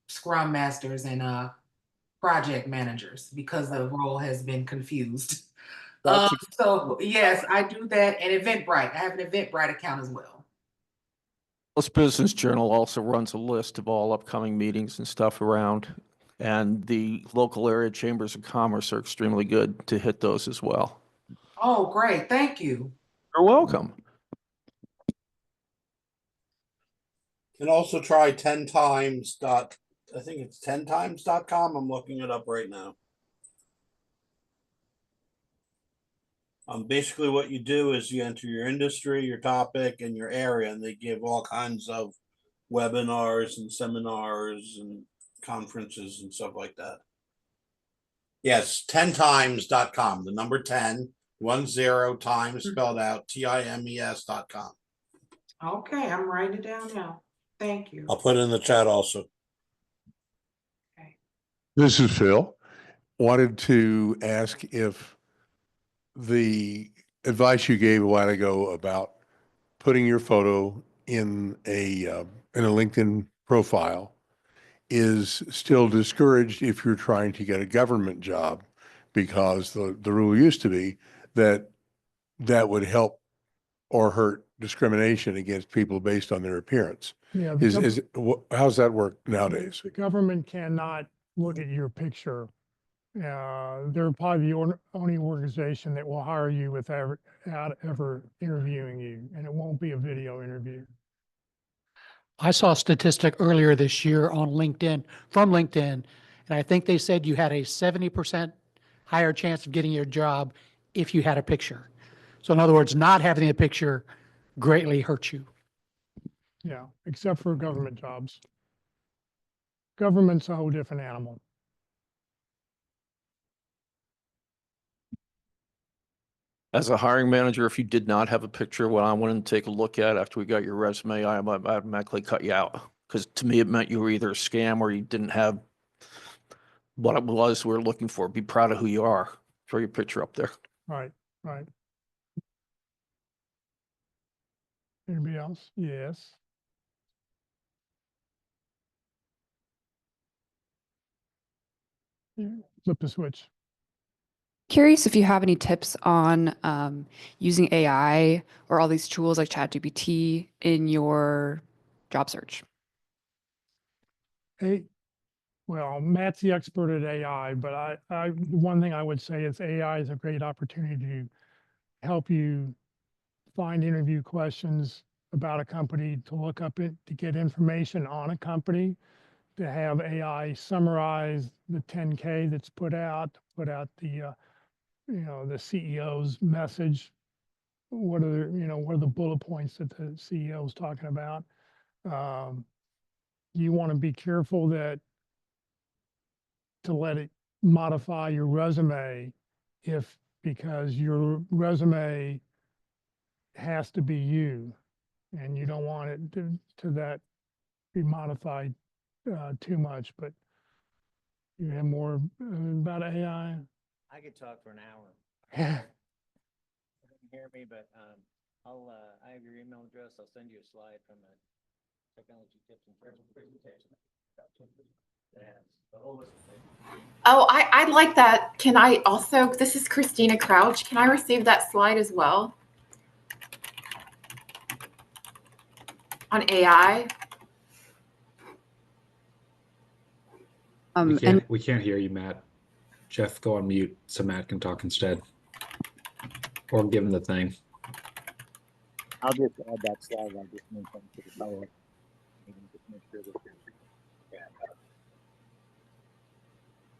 Scrum Masters and project managers because the role has been confused. So yes, I do that, and Eventbrite. I have an Eventbrite account as well. Dallas Business Journal also runs a list of all upcoming meetings and stuff around, and the local area chambers of commerce are extremely good to hit those as well. Oh, great. Thank you. You're welcome. You can also try 10times. I think it's 10times.com. I'm looking it up right now. Basically what you do is you enter your industry, your topic, and your area, and they give all kinds of webinars and seminars and conferences and stuff like that. Yes, 10times.com. The number 10, 10 times spelled out TIMES.com. Okay, I'm writing it down now. Thank you. I'll put it in the chat also. This is Phil. Wanted to ask if the advice you gave a while ago about putting your photo in a LinkedIn profile is still discouraged if you're trying to get a government job, because the rule used to be that that would help or hurt discrimination against people based on their appearance. Yeah, How's that work nowadays? the government cannot look at your picture. They're probably the only organization that will hire you without ever interviewing you, and it won't be a video interview. I saw a statistic earlier this year on LinkedIn, from LinkedIn, and I think they said you had a 70% higher chance of getting your job if you had a picture. So in other words, not having a picture greatly hurts you. Yeah, except for government jobs. Government's a whole different animal. As a hiring manager, if you did not have a picture, what I wanted to take a look at after we got your resume, I automatically cut you out. Because to me, it meant you were either a scam or you didn't have what it was we were looking for. Be proud of who you are. Throw your picture up there. Right, right. Anybody else? Yes. Yeah, flip the switch. Curious if you have any tips on using AI or all these tools like ChatGPT in your job search. Well, Matt's the expert at AI, but the one thing I would say is AI is a great opportunity to help you find interview questions about a company, to look up it, to get information on a company, to have AI summarize the 10K that's put out the the CEO's message. What are the bullet points that the CEO is talking about? You want to be careful to let it modify your resume because your resume has to be you, and you don't want it to be modified too much. But you have more about AI. I could talk for an hour. Yeah. You can hear me, but I have your email address. I'll send you a slide from a technology tips and tricks presentation. Oh, I'd like that. Can I also, this is Christina Crouch. Can I receive that slide as well? On AI? We can't hear you, Matt. Jeff, go on mute so Matt can talk instead. Or give him the thing. I'll just add that slide. I just need something to the power. Just make sure that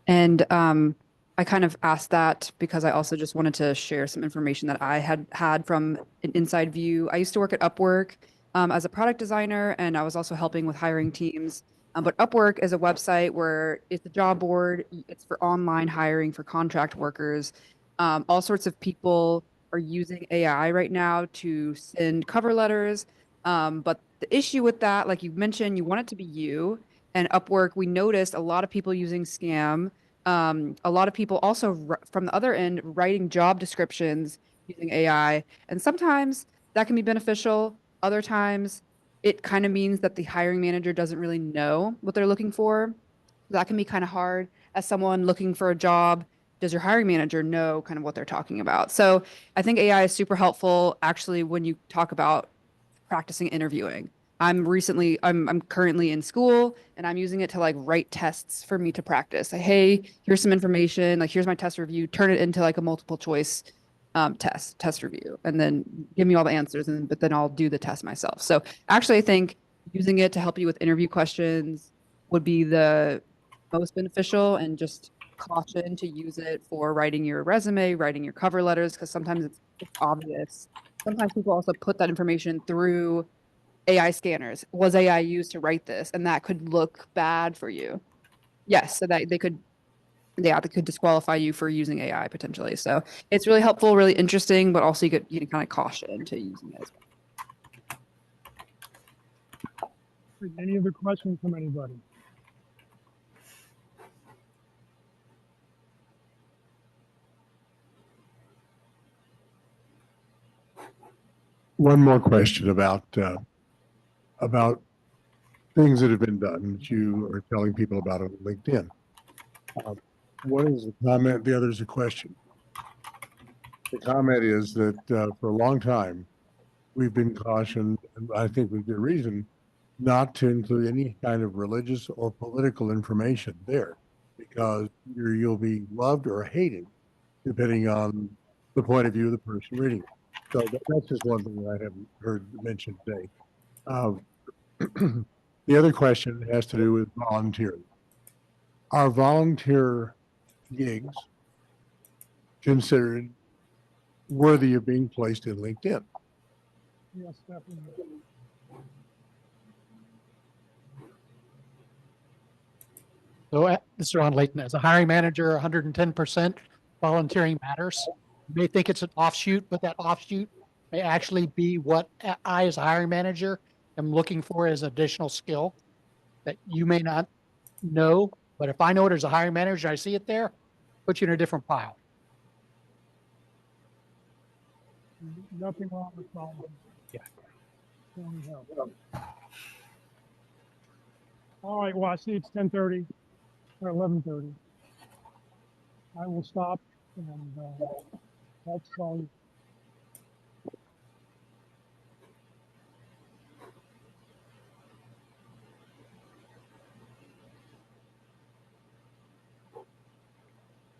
And I kind of asked that because I also just wanted to share some information that I had from an inside view. I used to work at Upwork as a product designer, and I was also helping with hiring teams. But Upwork is a website where it's a job board. It's for online hiring for contract workers. All sorts of people are using AI right now to send cover letters. But the issue with that, like you mentioned, you want it to be you. And Upwork, we noticed a lot of people using scam. A lot of people also from the other end writing job descriptions using AI. And sometimes that can be beneficial. Other times it kind of means that the hiring manager doesn't really know what they're looking for. That can be kind of hard as someone looking for a job. Does your hiring manager know kind of what they're talking about? So I think AI is super helpful actually when you talk about practicing interviewing. I'm currently in school and I'm using it to like write tests for me to practice. Like, hey, here's some information, like here's my test review, turn it into like a multiple choice test review, and then give me all the answers, but then I'll do the test myself. So actually I think using it to help you with interview questions would be the most beneficial, and just caution to use it for writing your resume, writing your cover letters, because sometimes it's obvious. Sometimes people also put that information through AI scanners. Was AI used to write this? And that could look bad for you. Yes, so that they could yeah, that could disqualify you for using AI potentially. So it's really helpful, really interesting, but also you kind of caution to using it as well. Any other questions from anybody? One more question about things that have been done that you are telling people about on LinkedIn. One is a comment, the other is a question. The comment is that for a long time, we've been cautioned, and I think with good reason, not to include any kind of religious or political information there, because either you'll be loved or hated, depending on the point of view of the person reading it. So that's just one thing that I haven't heard mentioned today. The other question has to do with volunteering. Are volunteer gigs considered worthy of being placed in LinkedIn? Yes, definitely. So this is Ron Layton. As a hiring manager, 110% volunteering matters. You may think it's an offshoot, but that offshoot may actually be what I, as a hiring manager, am looking for as additional skill that you may not know. But if I know it as a hiring manager, I see it there, put you in a different pile. Nothing wrong with volunteering. Yeah. Only help. All right, well, I see it's 10:30 or 11:30. I will stop and that's all.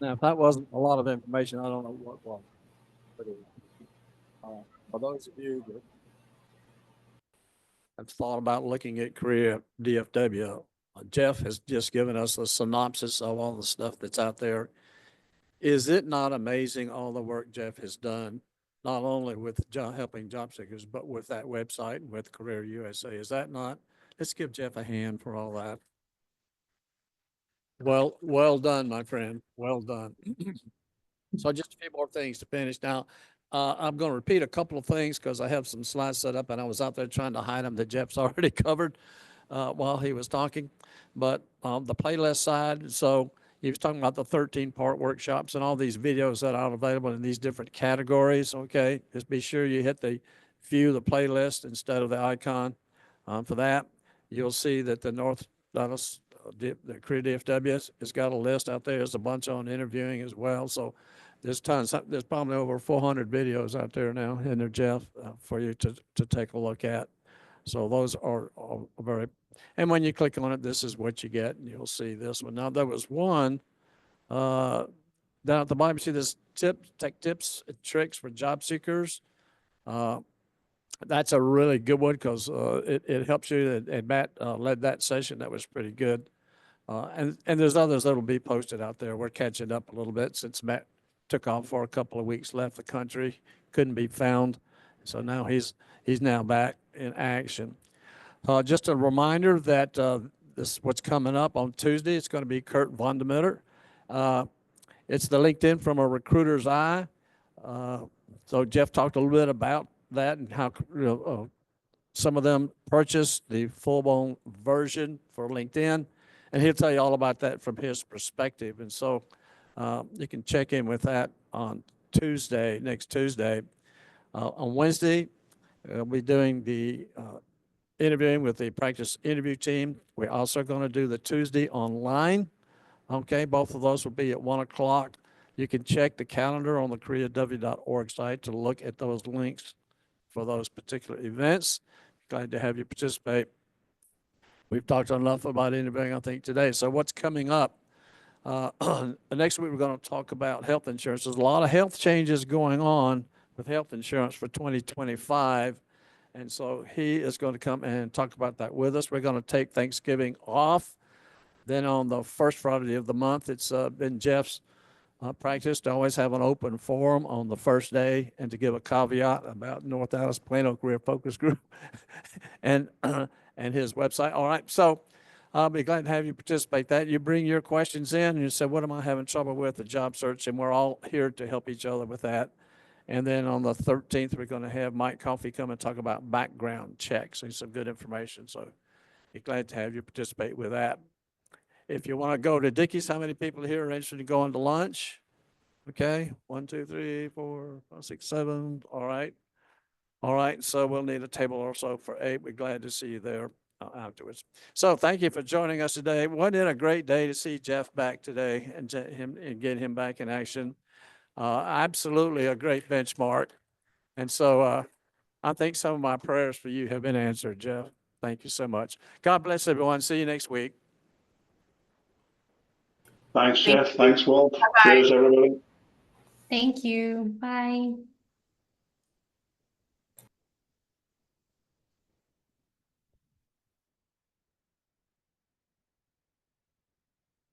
Now, if that wasn't a lot of information, I don't know what was. But for those of you that have thought about looking at Career DFW, Jeff has just given us a synopsis of all the stuff that's out there. Is it not amazing all the work Jeff has done, not only with helping job seekers, but with that website and with Career USA? Is that not? Let's give Jeff a hand for all that. Well done, my friend. Well done. So just a few more things to finish. Now, I'm going to repeat a couple of things because I have some slides set up and I was out there trying to hide them that Jeff's already covered while he was talking. But the playlist side, so he was talking about the 13-part workshops and all these videos that are available in these different categories, okay? Just be sure you hit the view the playlist instead of the icon for that. You'll see that the North Dallas the Career DFW has got a list out there. There's a bunch on interviewing as well. So there's tons. There's probably over 400 videos out there now in there, Jeff, for you to take a look at. So those are very, and when you click on it, this is what you get, and you'll see this one. Now there was one down at the bottom. You see this tech tips and tricks for job seekers. That's a really good one because it helps you. And Matt led that session. That was pretty good. And there's others that will be posted out there. We're catching up a little bit since Matt took off for a couple of weeks, left the country, couldn't be found. So now he's now back in action. Just a reminder that this what's coming up on Tuesday. It's going to be Kurt Vondermitter. It's the LinkedIn from a recruiter's eye. So Jeff talked a little bit about that and how some of them purchased the full-blown version for LinkedIn. And he'll tell you all about that from his perspective. And so you can check in with that on Tuesday, next Tuesday. On Wednesday, we'll be doing the interviewing with the practice interview team. We're also going to do the Tuesday online. Okay, both of those will be at 1 o'clock. You can check the calendar on the careerdw.org site to look at those links for those particular events. Glad to have you participate. We've talked enough about interviewing, I think, today. So what's coming up? Next week, we're going to talk about health insurance. There's a lot of health changes going on with health insurance for 2025. And so he is going to come and talk about that with us. We're going to take Thanksgiving off. Then on the first Friday of the month, it's been Jeff's practice to always have an open forum on the first day and to give a caveat about North Dallas Plano Career Focus Group and his website. All right, so I'll be glad to have you participate. That you bring your questions in and you say, what am I having trouble with the job search? And we're all here to help each other with that. And then on the 13th, we're going to have Mike Coffey come and talk about background checks and some good information. So be glad to have you participate with that. If you want to go to Dickey's, how many people here are interested in going to lunch? Okay, 1, 2, 3, 4, 5, 6, 7. All right. All right, so we'll need a table or so for 8. We're glad to see you there afterwards. So thank you for joining us today. Wasn't it a great day to see Jeff back today and get him back in action? Absolutely a great benchmark. And so I think some of my prayers for you have been answered, Jeff. Thank you so much. God bless everyone. See you next week. Thanks, Jeff. Thanks, Walt. Cheers, everybody. Thank you. Bye.